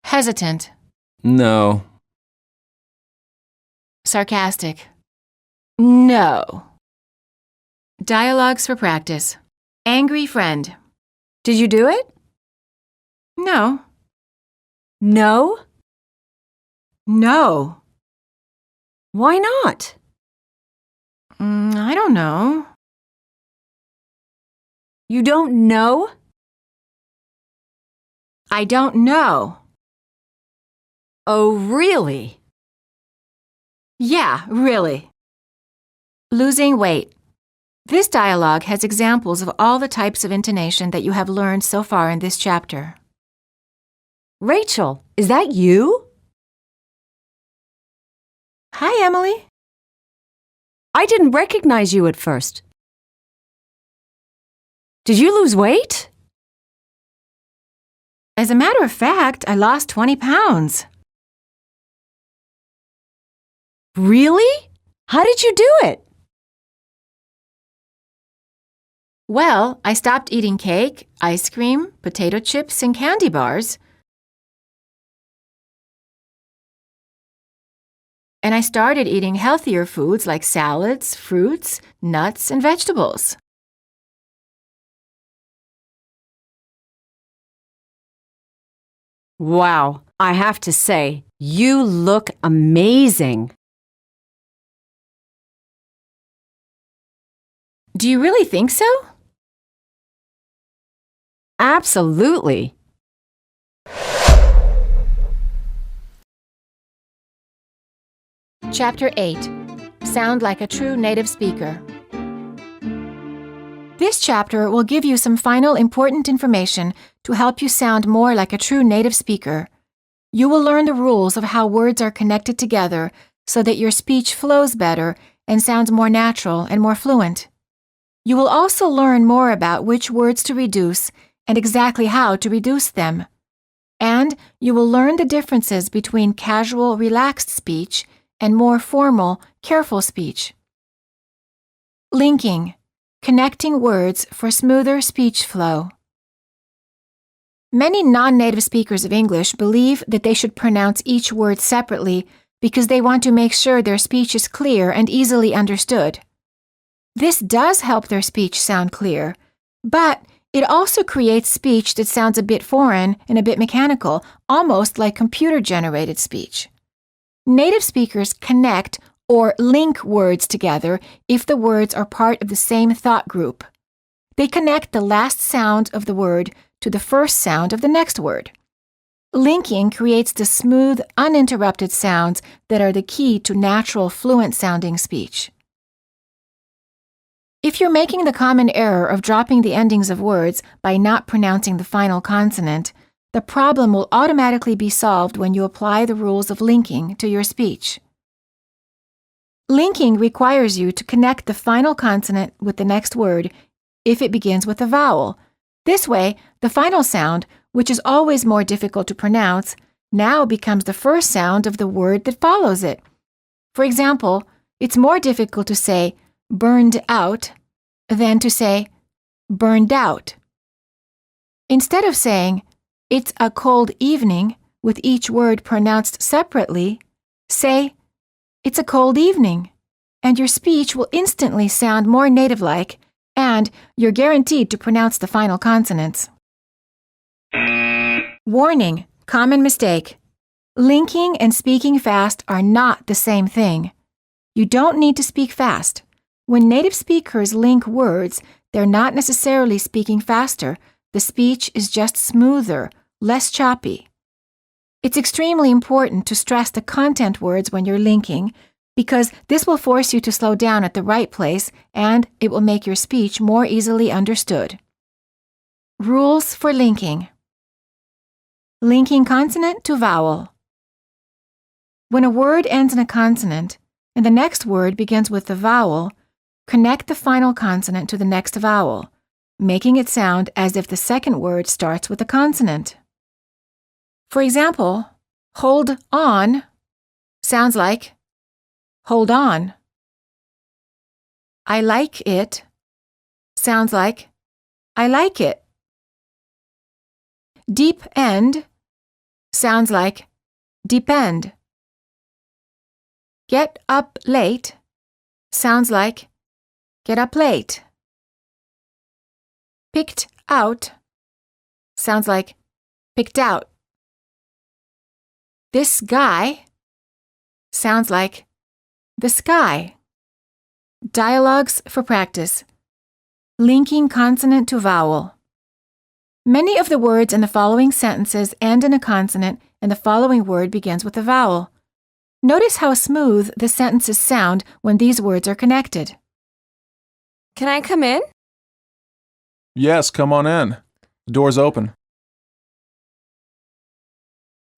Hesitant. No. Sarcastic. No. Dialogues for practice. Angry friend. Did you do it? No. No? No. Why not? I don't know. You don't know? I don't know. Oh, really? Yeah, really. Losing weight. This dialogue has examples of all the types of intonation that you have learned so far in this chapter. Rachel, is that you? Hi, Emily. I didn't recognize you at first. Did you lose weight? As a matter of fact, I lost 20 pounds. Really? How did you do it? Well, I stopped eating cake, ice cream, potato chips, and candy bars. And I started eating healthier foods like salads, fruits, nuts, and vegetables. Wow, I have to say, you look amazing. Do you really think so? Absolutely. Chapter 8. Sound like a true native speaker. This chapter will give you some final important information to help you sound more like a true native speaker. You will learn the rules of how words are connected together so that your speech flows better and sounds more natural and more fluent. You will also learn more about which words to reduce and exactly how to reduce them. And you will learn the differences between casual, relaxed speech and more formal, careful speech. Linking. Connecting words for smoother speech flow. Many non-native speakers of English believe that they should pronounce each word separately because they want to make sure their speech is clear and easily understood. This does help their speech sound clear, but it also creates speech that sounds a bit foreign and a bit mechanical, almost like computer-generated speech. Native speakers connect or link words together if the words are part of the same thought group. They connect the last sound of the word to the first sound of the next word. Linking creates the smooth, uninterrupted sounds that are the key to natural, fluent-sounding speech. If you're making the common error of dropping the endings of words by not pronouncing the final consonant, the problem will automatically be solved when you apply the rules of linking to your speech. Linking requires you to connect the final consonant with the next word if it begins with a vowel. This way, the final sound, which is always more difficult to pronounce, now becomes the first sound of the word that follows it. For example, it's more difficult to say burned out than to say burned out. Instead of saying it's a cold evening with each word pronounced separately, say it's a cold evening, and your speech will instantly sound more native-like, and you're guaranteed to pronounce the final consonants. Warning: common mistake. Linking and speaking fast are not the same thing. You don't need to speak fast. When native speakers link words, they're not necessarily speaking faster. The speech is just smoother, less choppy. It's extremely important to stress the content words when you're linking, because this will force you to slow down at the right place and it will make your speech more easily understood. Rules for linking. Linking consonant to vowel. When a word ends in a consonant and the next word begins with the vowel, connect the final consonant to the next vowel, making it sound as if the second word starts with a consonant. For example, hold on sounds like hold on. I like it sounds like I like it. Deep end sounds like depend. Get up late sounds like get up late. Picked out sounds like picked out. This guy sounds like the sky. Dialogues for practice. Linking consonant to vowel. Many of the words in the following sentences end in a consonant and the following word begins with a vowel. Notice how smooth the sentences sound when these words are connected. Can I come in? Yes, come on in. The door's open.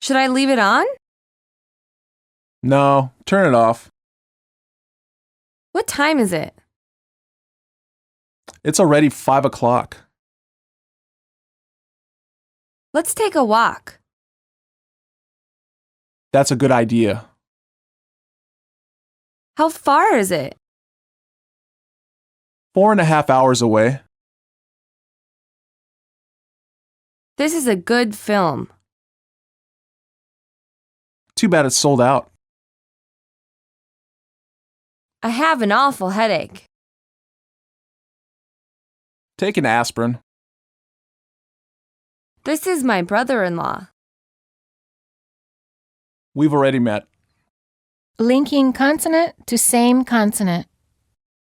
Should I leave it on? No, turn it off. What time is it? It's already 5 o'clock. Let's take a walk. That's a good idea. How far is it? 4.5 hours away. This is a good film. Too bad it's sold out. I have an awful headache. Take an aspirin. This is my brother-in-law. We've already met. Linking consonant to same consonant.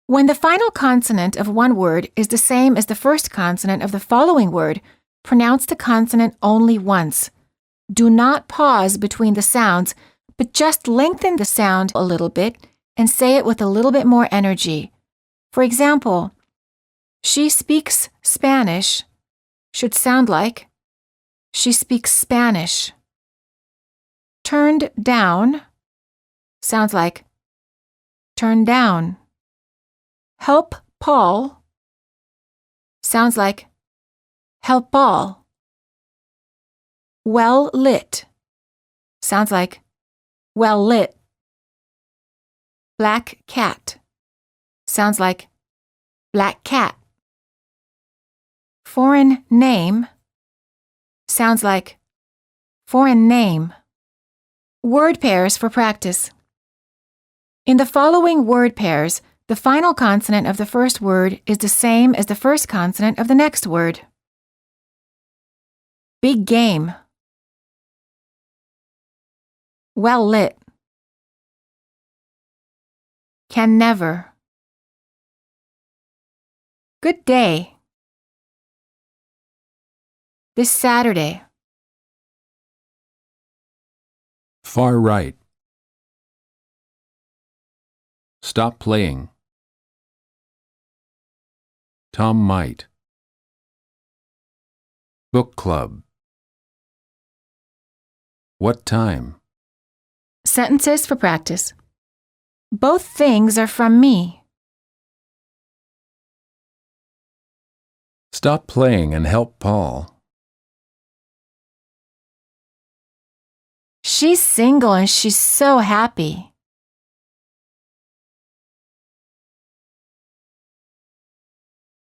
When the final consonant of one word is the same as the first consonant of the following word, pronounce the consonant only once. Do not pause between the sounds, but just lengthen the sound a little bit and say it with a little bit more energy. For example, she speaks Spanish should sound like she speaks Spanish. Turned down sounds like turn down. Help Paul sounds like help Paul. Well lit sounds like well lit. Black cat sounds like black cat. Foreign name sounds like foreign name. Word pairs for practice. In the following word pairs, the final consonant of the first word is the same as the first consonant of the next word. Big game. Well lit. Can never. Good day. This Saturday. Far right. Stop playing. Tom might. Book club. What time? Sentences for practice. Both things are from me. Stop playing and help Paul. She's single and she's so happy.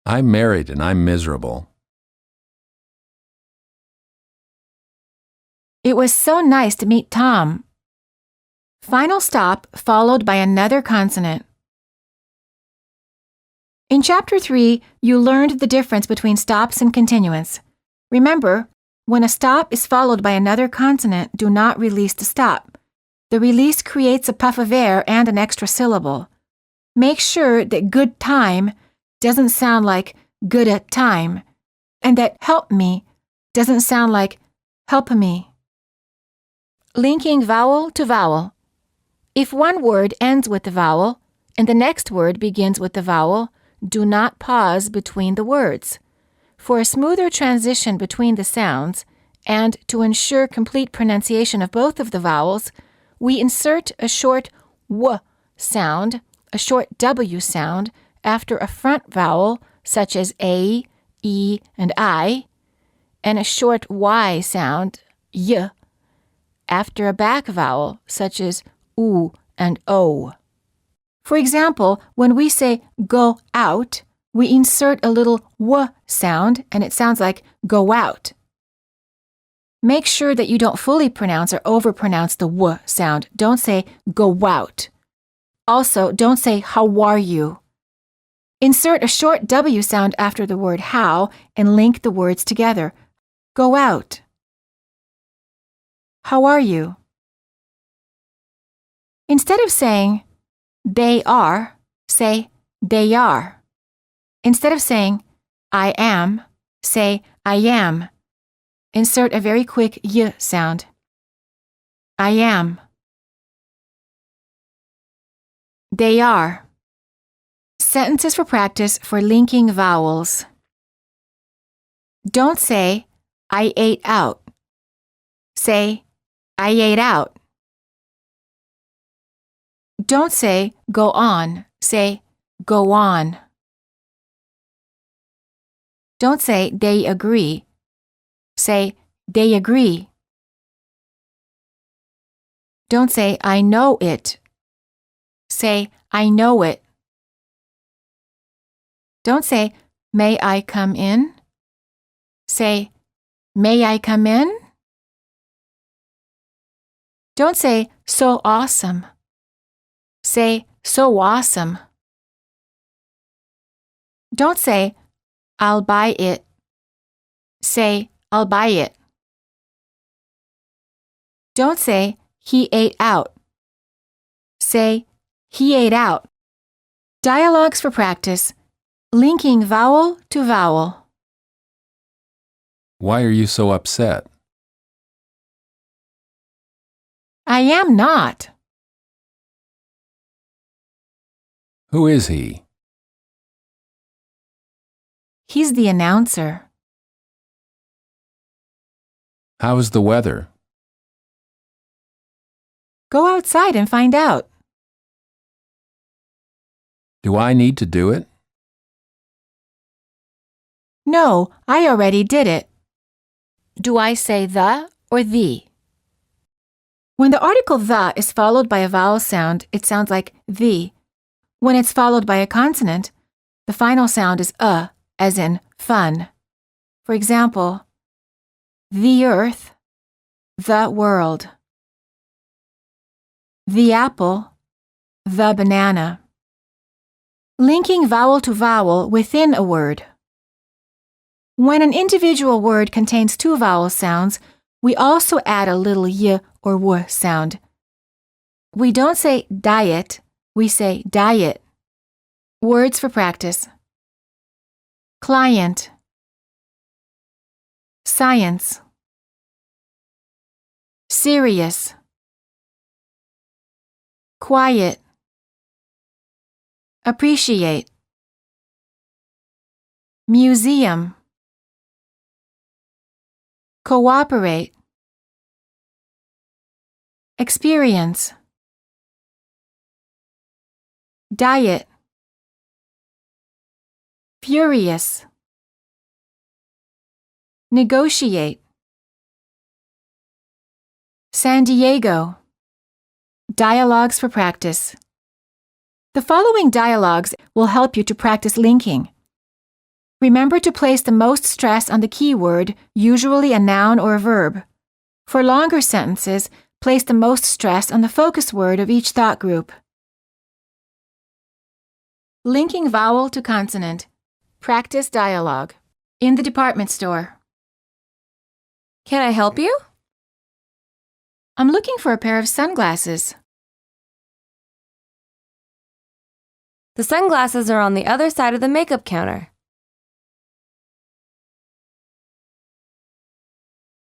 I'm married and I'm miserable. It was so nice to meet Tom. Final stop followed by another consonant. In Chapter 3, you learned the difference between stops and continuance. Remember, when a stop is followed by another consonant, do not release the stop. The release creates a puff of air and an extra syllable. Make sure that good time doesn't sound like good at time, and that help me doesn't sound like help me. Linking vowel to vowel. If one word ends with the vowel and the next word begins with the vowel, do not pause between the words. For a smoother transition between the sounds, and to ensure complete pronunciation of both of the vowels, we insert a short w sound, a short w sound, after a front vowel such as a, e, and I, and a short y sound, y, after a back vowel such as oo and o. For example, when we say go out, we insert a little w sound and it sounds like go out. Make sure that you don't fully pronounce or overpronounce the w sound. Don't say go out. Also, don't say how are you. Insert a short w sound after the word how and link the words together. Go out. How are you? Instead of saying they are, say they are. Instead of saying I am, say I am. Insert a very quick y sound. I am. They are. Sentences for practice for linking vowels. Don't say, I ate out. Say, I ate out. Don't say, go on. Say, go on. Don't say, they agree. Say, they agree. Don't say, I know it. Say, I know it. Don't say, may I come in? Say, may I come in? Don't say, so awesome. Say, so awesome. Don't say, I'll buy it. Say, I'll buy it. Don't say, he ate out. Say, he ate out. Dialogues for practice. Linking vowel to vowel. Why are you so upset? I am not. Who is he? He's the announcer. How is the weather? Go outside and find out. Do I need to do it? No, I already did it. Do I say the or the? When the article the is followed by a vowel sound, it sounds like the. When it's followed by a consonant, the final sound is as in fun. For example, the earth, the world. The apple, the banana. Linking vowel to vowel within a word. When an individual word contains two vowel sounds, we also add a little y or w sound. We don't say diet, we say diet. Words for practice. Client. Science. Serious. Quiet. Appreciate. Museum. Cooperate. Experience. Diet. Furious. Negotiate. San Diego. Dialogues for practice. The following dialogues will help you to practice linking. Remember to place the most stress on the keyword, usually a noun or a verb. For longer sentences, place the most stress on the focus word of each thought group. Linking vowel to consonant. Practice dialogue. In the department store. Can I help you? I'm looking for a pair of sunglasses. The sunglasses are on the other side of the makeup counter.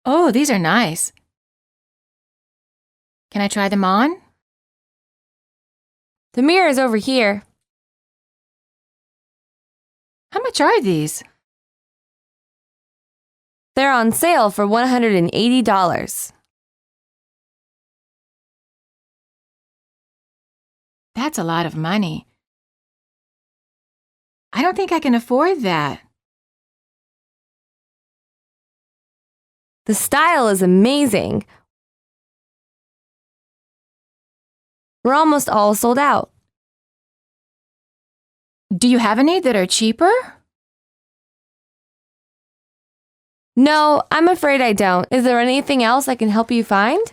Oh, these are nice. Can I try them on? The mirror is over here. How much are these? They're on sale for $180. That's a lot of money. I don't think I can afford that. The style is amazing. We're almost all sold out. Do you have any that are cheaper? No, I'm afraid I don't. Is there anything else I can help you find?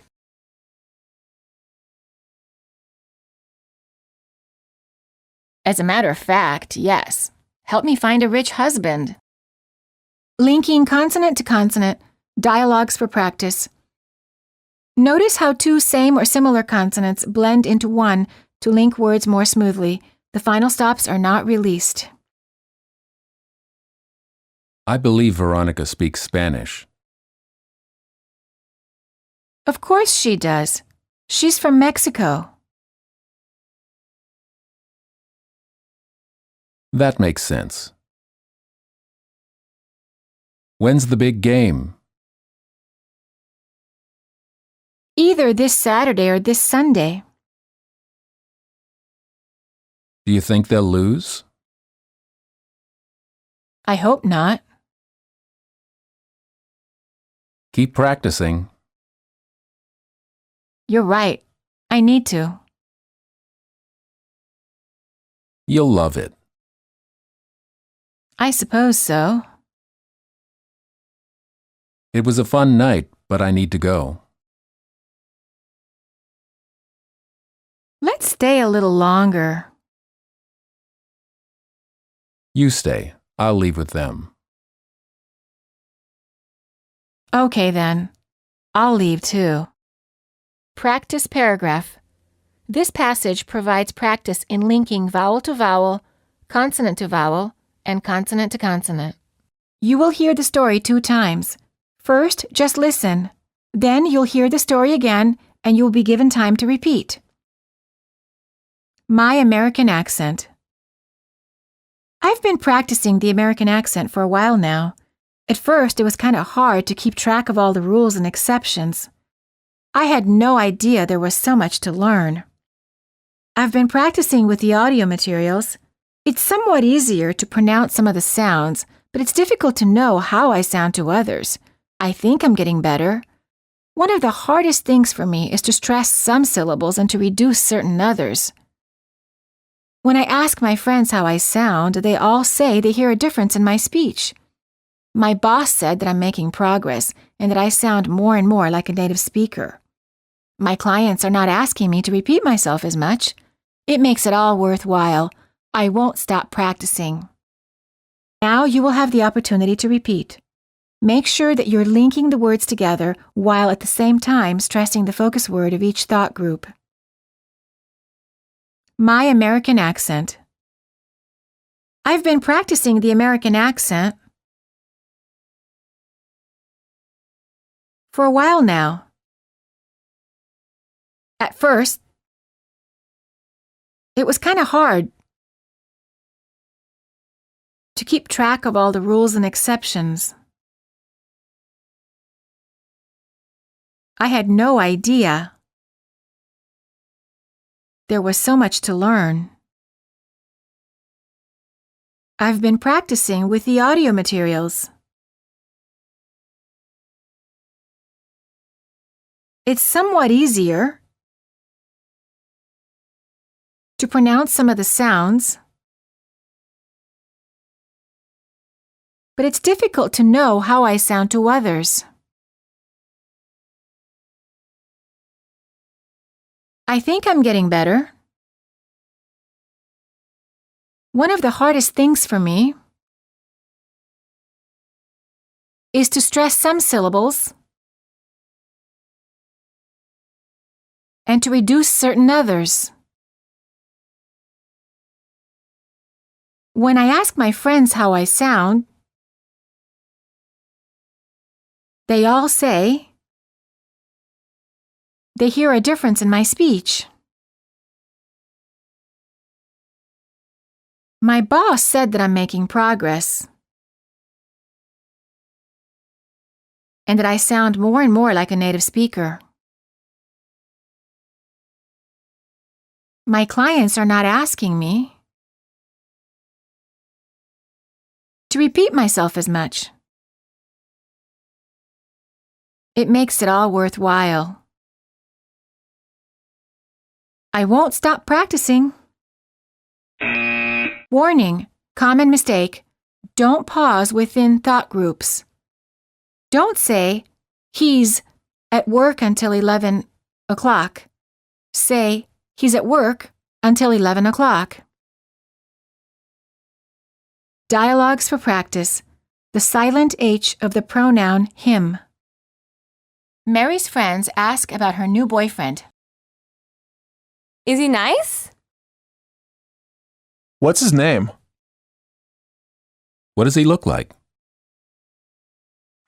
As a matter of fact, yes. Help me find a rich husband. Linking consonant to consonant. Dialogues for practice. Notice how two same or similar consonants blend into one to link words more smoothly. The final stops are not released. I believe Veronica speaks Spanish. Of course she does. She's from Mexico. That makes sense. When's the big game? Either this Saturday or this Sunday. Do you think they'll lose? I hope not. Keep practicing. You're right. I need to. You'll love it. I suppose so. It was a fun night, but I need to go. Let's stay a little longer. You stay. I'll leave with them. Okay then. I'll leave too. Practice paragraph. This passage provides practice in linking vowel to vowel, consonant to vowel, and consonant to consonant. You will hear the story 2 times. First, just listen. Then you'll hear the story again and you'll be given time to repeat. My American accent. I've been practicing the American accent for a while now. At first, it was kind of hard to keep track of all the rules and exceptions. I had no idea there was so much to learn. I've been practicing with the audio materials. It's somewhat easier to pronounce some of the sounds, but it's difficult to know how I sound to others. I think I'm getting better. One of the hardest things for me is to stress some syllables and to reduce certain others. When I ask my friends how I sound, they all say they hear a difference in my speech. My boss said that I'm making progress and that I sound more and more like a native speaker. My clients are not asking me to repeat myself as much. It makes it all worthwhile. I won't stop practicing. Now you will have the opportunity to repeat. Make sure that you're linking the words together while at the same time stressing the focus word of each thought group. My American accent. I've been practicing the American accent for a while now. At first, it was kind of hard to keep track of all the rules and exceptions. I had no idea there was so much to learn. I've been practicing with the audio materials. It's somewhat easier to pronounce some of the sounds, but it's difficult to know how I sound to others. I think I'm getting better. One of the hardest things for me is to stress some syllables and to reduce certain others. When I ask my friends how I sound, they all say they hear a difference in my speech. My boss said that I'm making progress and that I sound more and more like a native speaker. My clients are not asking me to repeat myself as much. It makes it all worthwhile. I won't stop practicing. Warning, common mistake. Don't pause within thought groups. Don't say, he's at work until 11 o'clock. Say, he's at work until 11 o'clock. Dialogues for practice. The silent H of the pronoun him. Mary's friends ask about her new boyfriend. Is he nice? What's his name? What does he look like?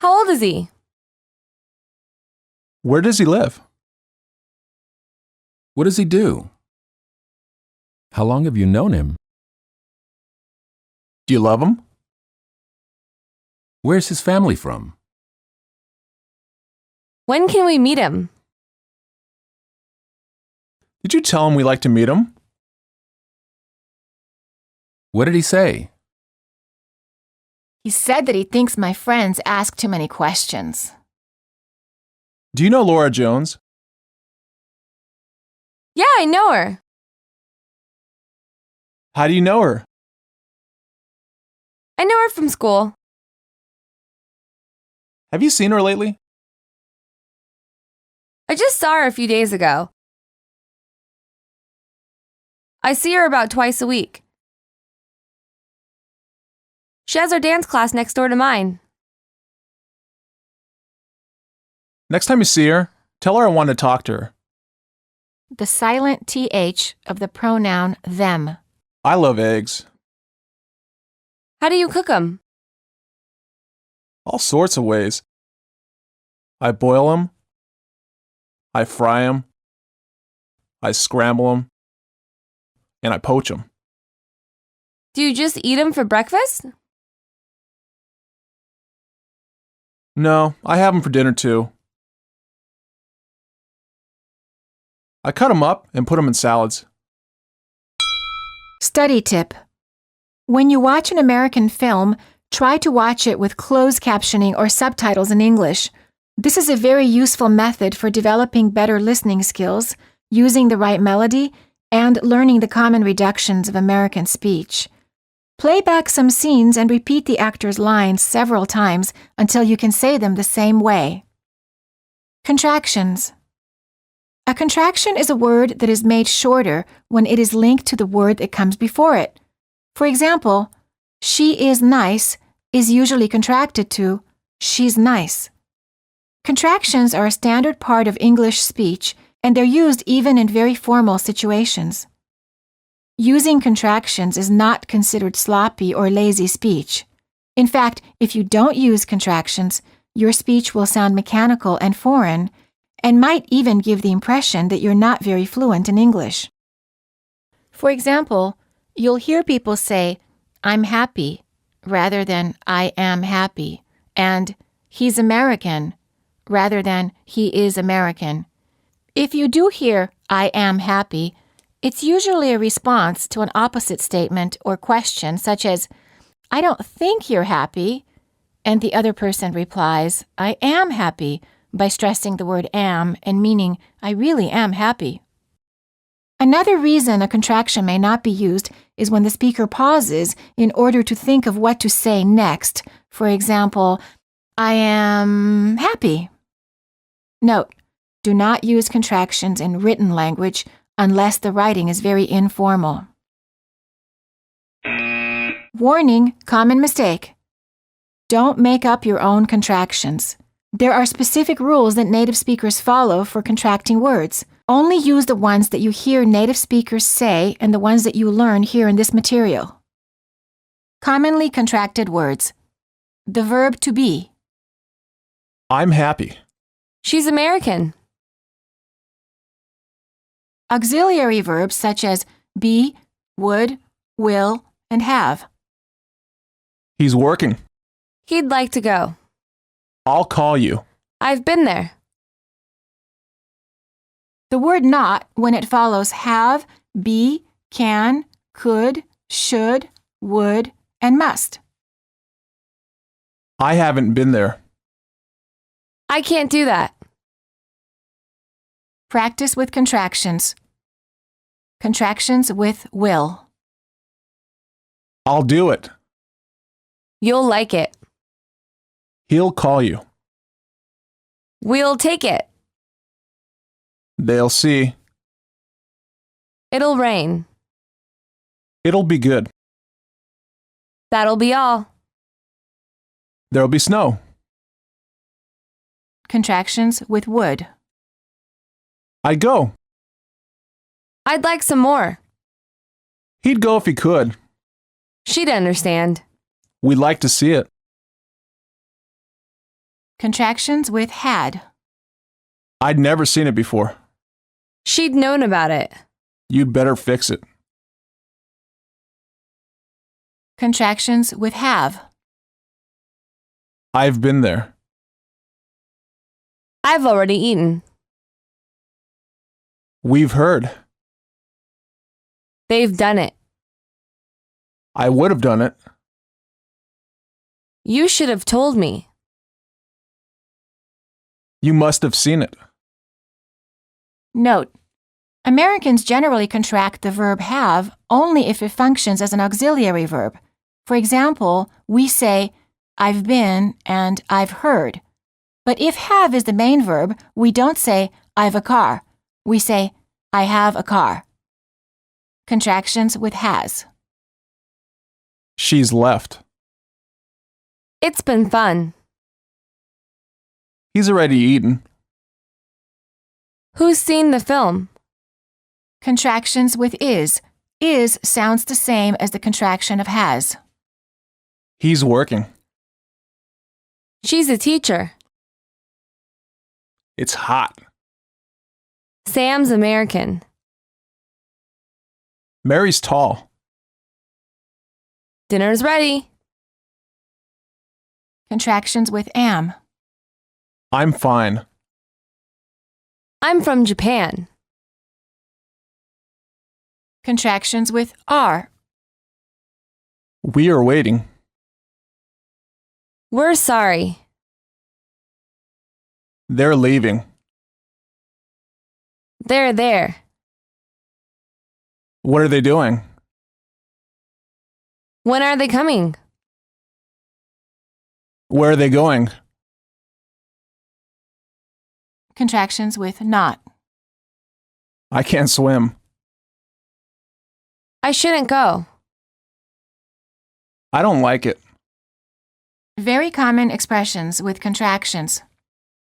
How old is he? Where does he live? What does he do? How long have you known him? Do you love him? Where's his family from? When can we meet him? Did you tell him we like to meet him? What did he say? He said that he thinks my friends ask too many questions. Do you know Laura Jones? Yeah, I know her. How do you know her? I know her from school. Have you seen her lately? I just saw her a few days ago. I see her about twice a week. She has her dance class next door to mine. Next time you see her, tell her I want to talk to her. The silent TH of the pronoun them. I love eggs. How do you cook them? All sorts of ways. I boil them. I fry them. I scramble them. And I poach them. Do you just eat them for breakfast? No, I have them for dinner too. I cut them up and put them in salads. Study tip. When you watch an American film, try to watch it with closed captioning or subtitles in English. This is a very useful method for developing better listening skills, using the right melody, and learning the common reductions of American speech. Play back some scenes and repeat the actor's lines several times until you can say them the same way. Contractions. A contraction is a word that is made shorter when it is linked to the word that comes before it. For example, she is nice is usually contracted to she's nice. Contractions are a standard part of English speech, and they're used even in very formal situations. Using contractions is not considered sloppy or lazy speech. In fact, if you don't use contractions, your speech will sound mechanical and foreign, and might even give the impression that you're not very fluent in English. For example, you'll hear people say, "I'm happy," rather than "I am happy," and "he's American," rather than "he is American." If you do hear "I am happy," it's usually a response to an opposite statement or question such as, "I don't think you're happy," and the other person replies, "I am happy," by stressing the word am and meaning, "I really am happy." Another reason a contraction may not be used is when the speaker pauses in order to think of what to say next. For example, "I am happy." Note, do not use contractions in written language unless the writing is very informal. Warning, common mistake. Don't make up your own contractions. There are specific rules that native speakers follow for contracting words. Only use the ones that you hear native speakers say and the ones that you learn here in this material. Commonly contracted words. The verb to be. I'm happy. She's American. Auxiliary verbs such as be, would, will, and have. He's working. He'd like to go. I'll call you. I've been there. The word not, when it follows have, be, can, could, should, would, and must. I haven't been there. I can't do that. Practice with contractions. Contractions with will. I'll do it. You'll like it. He'll call you. We'll take it. They'll see. It'll rain. It'll be good. That'll be all. There'll be snow. Contractions with would. I'd go. I'd like some more. He'd go if he could. She'd understand. We'd like to see it. Contractions with had. I'd never seen it before. She'd known about it. You'd better fix it. Contractions with have. I've been there. I've already eaten. We've heard. They've done it. I would have done it. You should have told me. You must have seen it. Note: Americans generally contract the verb have only if it functions as an auxiliary verb. For example, we say, I've been and I've heard. But if have is the main verb, we don't say, I've a car. We say, I have a car. Contractions with has. She's left. It's been fun. He's already eaten. Who's seen the film? Contractions with is. Is sounds the same as the contraction of has. He's working. She's a teacher. It's hot. Sam's American. Mary's tall. Dinner's ready. Contractions with am. I'm fine. I'm from Japan. Contractions with are. We are waiting. We're sorry. They're leaving. They're there. What are they doing? When are they coming? Where are they going? Contractions with not. I can't swim. I shouldn't go. I don't like it. Very common expressions with contractions.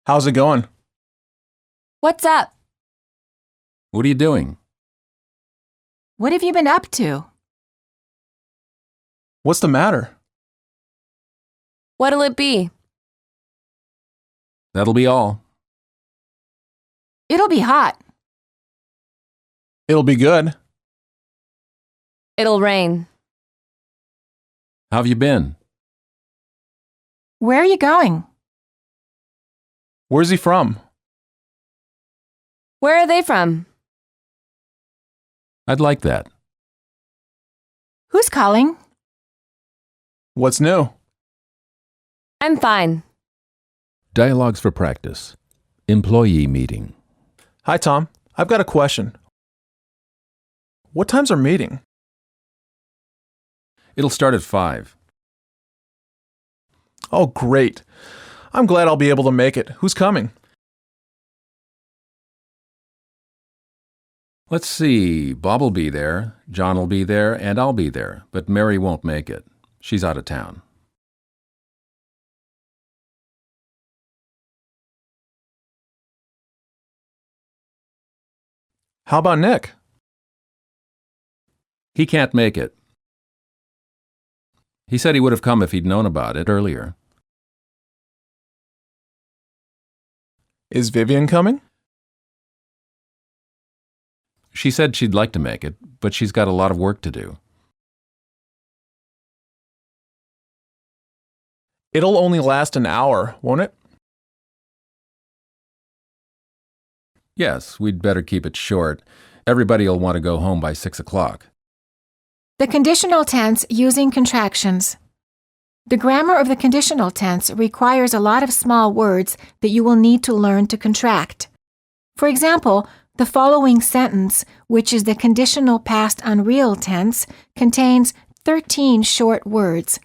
How's it going? What's up? What are you doing? What have you been up to? What's the matter? What'll it be? That'll be all. It'll be hot. It'll be good. It'll rain. How have you been? Where are you going? Where's he from? Where are they from? I'd like that. Who's calling? What's new? I'm fine. Dialogues for practice. Employee meeting. Hi, Tom. I've got a question. What time's our meeting? It'll start at 5. Oh, great. I'm glad I'll be able to make it. Who's coming? Let's see. Bob will be there, John will be there, and I'll be there, but Mary won't make it. She's out of town. How about Nick? He can't make it. He said he would have come if he'd known about it earlier. Is Vivian coming? She said she'd like to make it, but she's got a lot of work to do. It'll only last an hour, won't it? Yes, we'd better keep it short. Everybody'll want to go home by 6 o'clock. The conditional tense using contractions. The grammar of the conditional tense requires a lot of small words that you will need to learn to contract. For example, the following sentence, which is the conditional past unreal tense, contains 13 short words.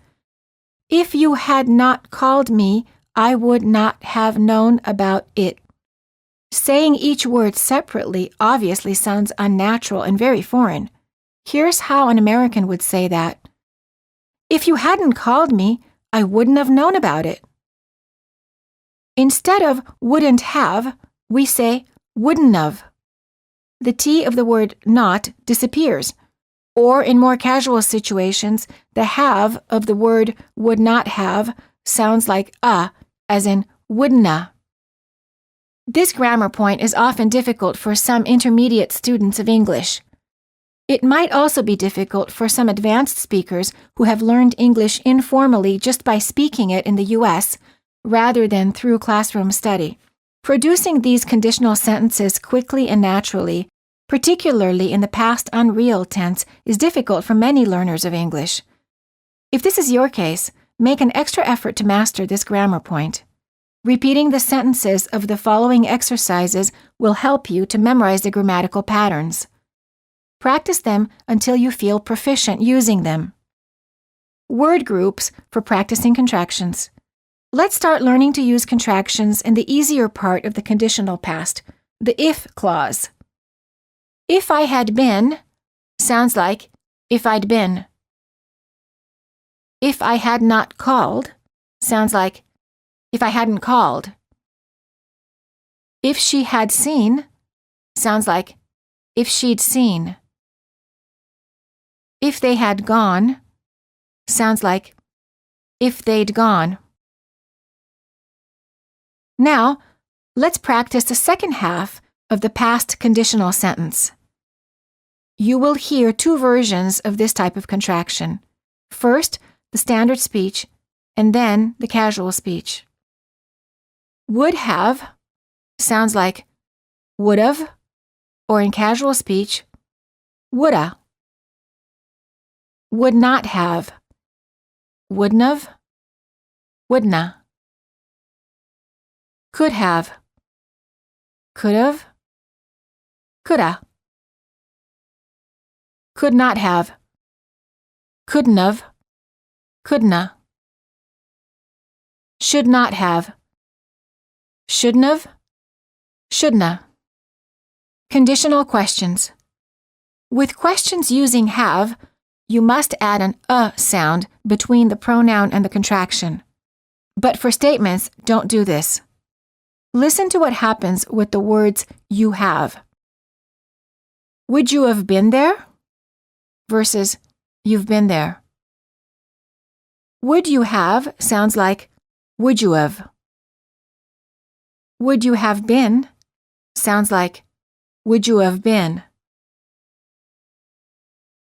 If you had not called me, I would not have known about it. Saying each word separately obviously sounds unnatural and very foreign. Here's how an American would say that. If you hadn't called me, I wouldn't have known about it. Instead of wouldn't have, we say wouldn't have. The T of the word not disappears. Or in more casual situations, the have of the word would not have sounds like as in wouldn't-a. This grammar point is often difficult for some intermediate students of English. It might also be difficult for some advanced speakers who have learned English informally just by speaking it in the U.S. rather than through classroom study. Producing these conditional sentences quickly and naturally, particularly in the past unreal tense, is difficult for many learners of English. If this is your case, make an extra effort to master this grammar point. Repeating the sentences of the following exercises will help you to memorize the grammatical patterns. Practice them until you feel proficient using them. Word groups for practicing contractions. Let's start learning to use contractions in the easier part of the conditional past, the if clause. If I had been sounds like if I'd been. If I had not called sounds like if I hadn't called. If she had seen sounds like if she'd seen. If they had gone sounds like if they'd gone. Now, let's practice the second half of the past conditional sentence. You will hear two versions of this type of contraction. First, the standard speech, and then the casual speech. Would have sounds like would've, or in casual speech, woulda. Would not have, wouldn't've, wouldn't'. Could have, could've, coulda. Could not have, couldn't've, couldn't'. Should not have, shouldn't've, shouldn't'. Conditional questions. With questions using have, you must add an sound between the pronoun and the contraction. But for statements, don't do this. Listen to what happens with the words you have. Would you have been there? Versus you've been there. Would you have sounds like would you have. Would you have been sounds like would you have been.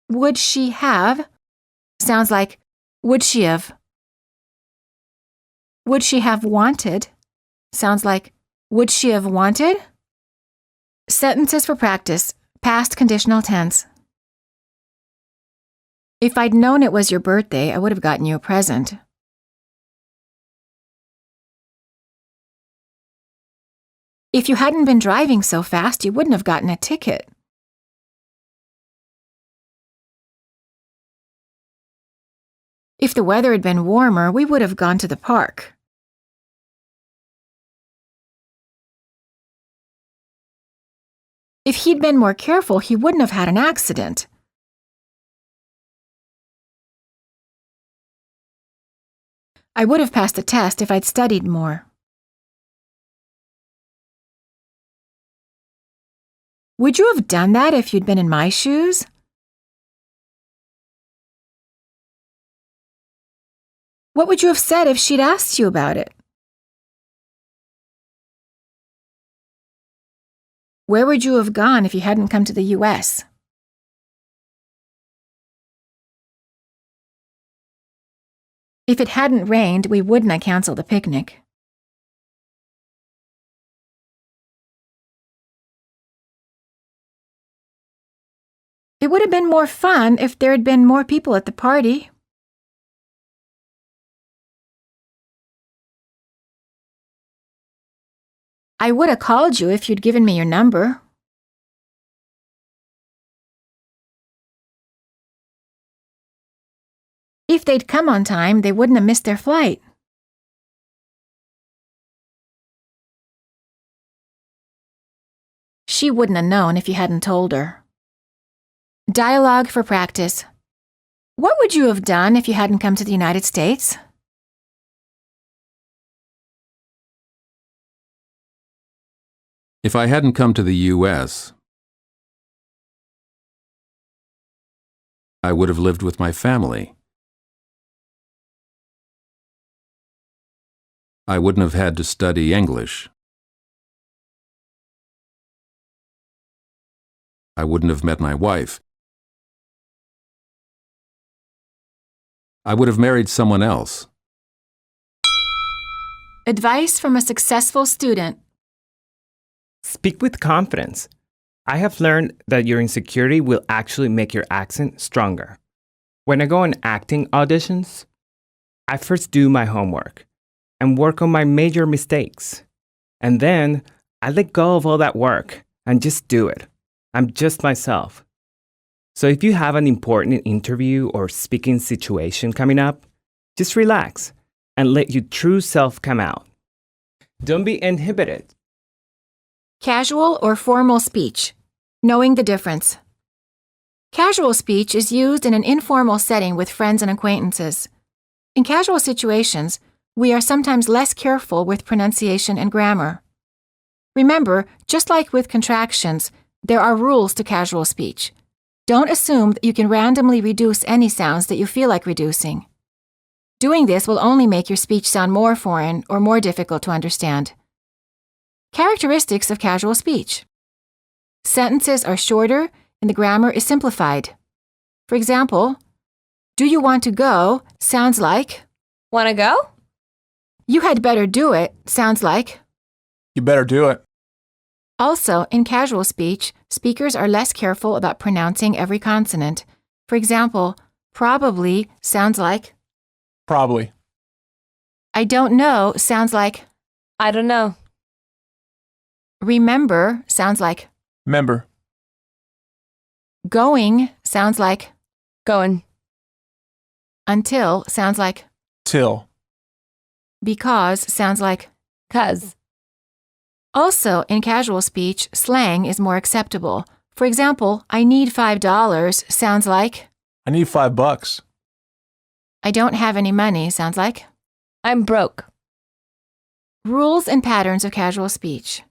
Would she have sounds like would she have. Would she have wanted sounds like would she have wanted. Sentences for practice, past conditional tense. If I'd known it was your birthday, I would have gotten you a present. If you hadn't been driving so fast, you wouldn't have gotten a ticket. If the weather had been warmer, we would have gone to the park. If he'd been more careful, he wouldn't have had an accident. I would have passed the test if I'd studied more. Would you have done that if you'd been in my shoes? What would you have said if she'd asked you about it? Where would you have gone if you hadn't come to the U.S.? If it hadn't rained, we wouldn't have canceled the picnic. It would have been more fun if there had been more people at the party. I would have called you if you'd given me your number. If they'd come on time, they wouldn't have missed their flight. She wouldn't have known if you hadn't told her. Dialogue for practice. What would you have done if you hadn't come to the United States? If I hadn't come to the U.S., I would have lived with my family. I wouldn't have had to study English. I wouldn't have met my wife. I would have married someone else. Advice from a successful student. Speak with confidence. I have learned that your insecurity will actually make your accent stronger. When I go on acting auditions, I first do my homework and work on my major mistakes. And then I let go of all that work and just do it. I'm just myself. So if you have an important interview or speaking situation coming up, just relax and let your true self come out. Don't be inhibited. Casual or formal speech. Knowing the difference. Casual speech is used in an informal setting with friends and acquaintances. In casual situations, we are sometimes less careful with pronunciation and grammar. Remember, just like with contractions, there are rules to casual speech. Don't assume that you can randomly reduce any sounds that you feel like reducing. Doing this will only make your speech sound more foreign or more difficult to understand. Characteristics of casual speech. Sentences are shorter and the grammar is simplified. For example, do you want to go sounds like, Want to go? you had better do it sounds like. You better do it. Also, in casual speech, speakers are less careful about pronouncing every consonant. For example, probably sounds like, Probably. I don't know sounds like, I don't know. remember sounds like, Member. going sounds like, Going. until sounds like, Till. because sounds like. 'Cause. Also, in casual speech, slang is more acceptable. For example, I need $5 sounds like, I need $5. I don't have any money sounds like. I'm broke. Rules and patterns of casual speech.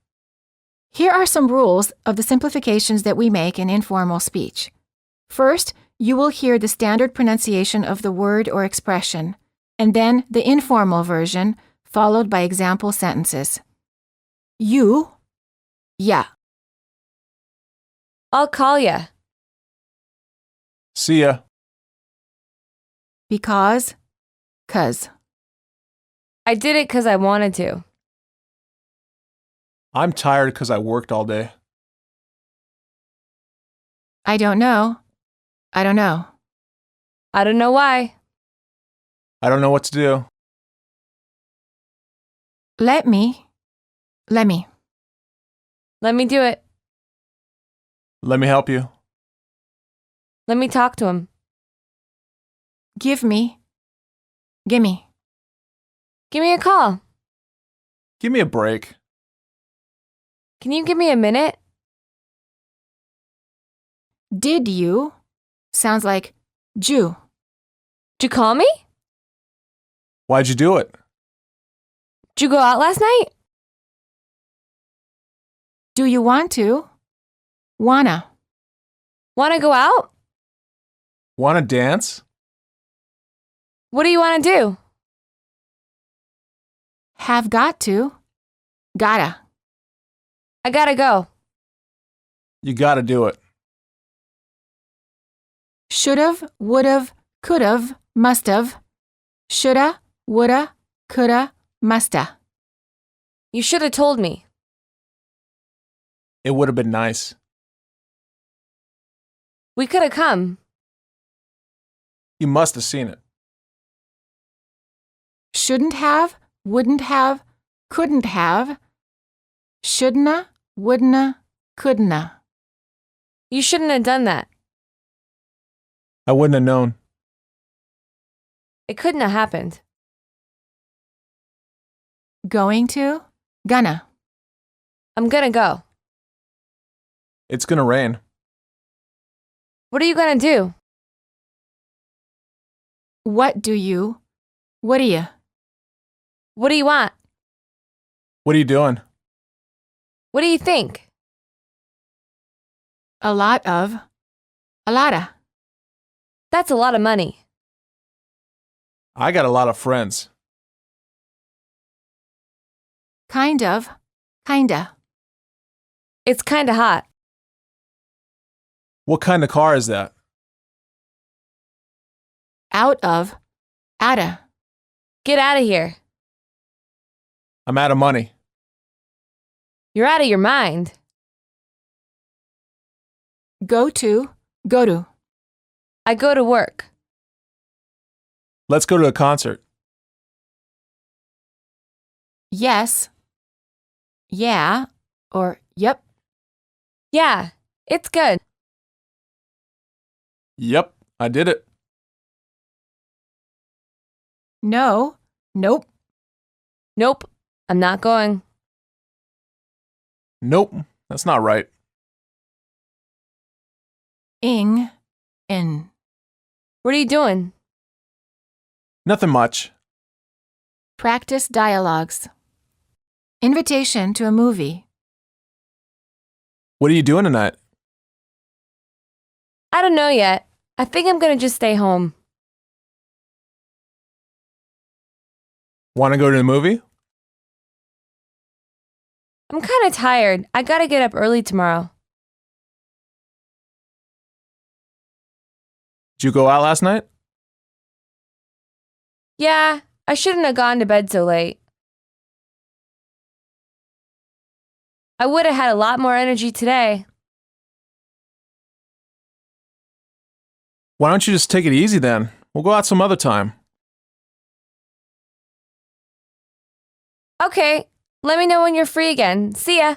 Here are some rules of the simplifications that we make in informal speech. First, you will hear the standard pronunciation of the word or expression, and then the informal version, followed by example sentences. You, yeah. I'll call ya. See ya. Because, 'cause. I did it 'cause I wanted to. I'm tired because I worked all day. I don't know. I don't know. I don't know why. I don't know what to do. Let me. Let me. Let me do it. Let me help you. Let me talk to him. Give me. Gimme. Give me a call. Give me a break. Can you give me a minute? Did you sounds like Jew. Did you call me? Why'd you do it? Did you go out last night? Do you want to? Wanna. Want to go out? Want to dance? What do you want to do? Have got to. Gotta. I gotta go. You gotta do it. Should've, would've, could've, must've. Shoulda, woulda, coulda, musta. You should have told me. It would have been nice. We could have come. You must have seen it. Shouldn't have, wouldn't have, couldn't have. Shouldna, wouldna, couldna. You shouldn't have done that. I wouldn't have known. It couldn't have happened. Going to, gonna. I'm gonna go. It's gonna rain. What are you gonna do? What do you? What do you? What do you want? What are you doing? What do you think? A lot of. A lotta. That's a lot of money. I got a lot of friends. Kind of. Kinda. It's kinda hot. What kind of car is that? Out of. Ada. Get out of here. I'm out of money. You're out of your mind. Go to. Go to. I go to work. Let's go to a concert. Yes. Yeah. Or yep. Yeah, it's good. Yep, I did it. No. Nope. Nope, I'm not going. Nope, that's not right. In. In. What are you doing? Nothing much. Practice dialogues. Invitation to a movie. What are you doing tonight? I don't know yet. I think I'm gonna just stay home. Want to go to the movie? I'm kind of tired. I gotta get up early tomorrow. Did you go out last night? Yeah, I shouldn't have gone to bed so late. I would have had a lot more energy today. Why don't you just take it easy then? We'll go out some other time. Okay, let me know when you're free again. See ya.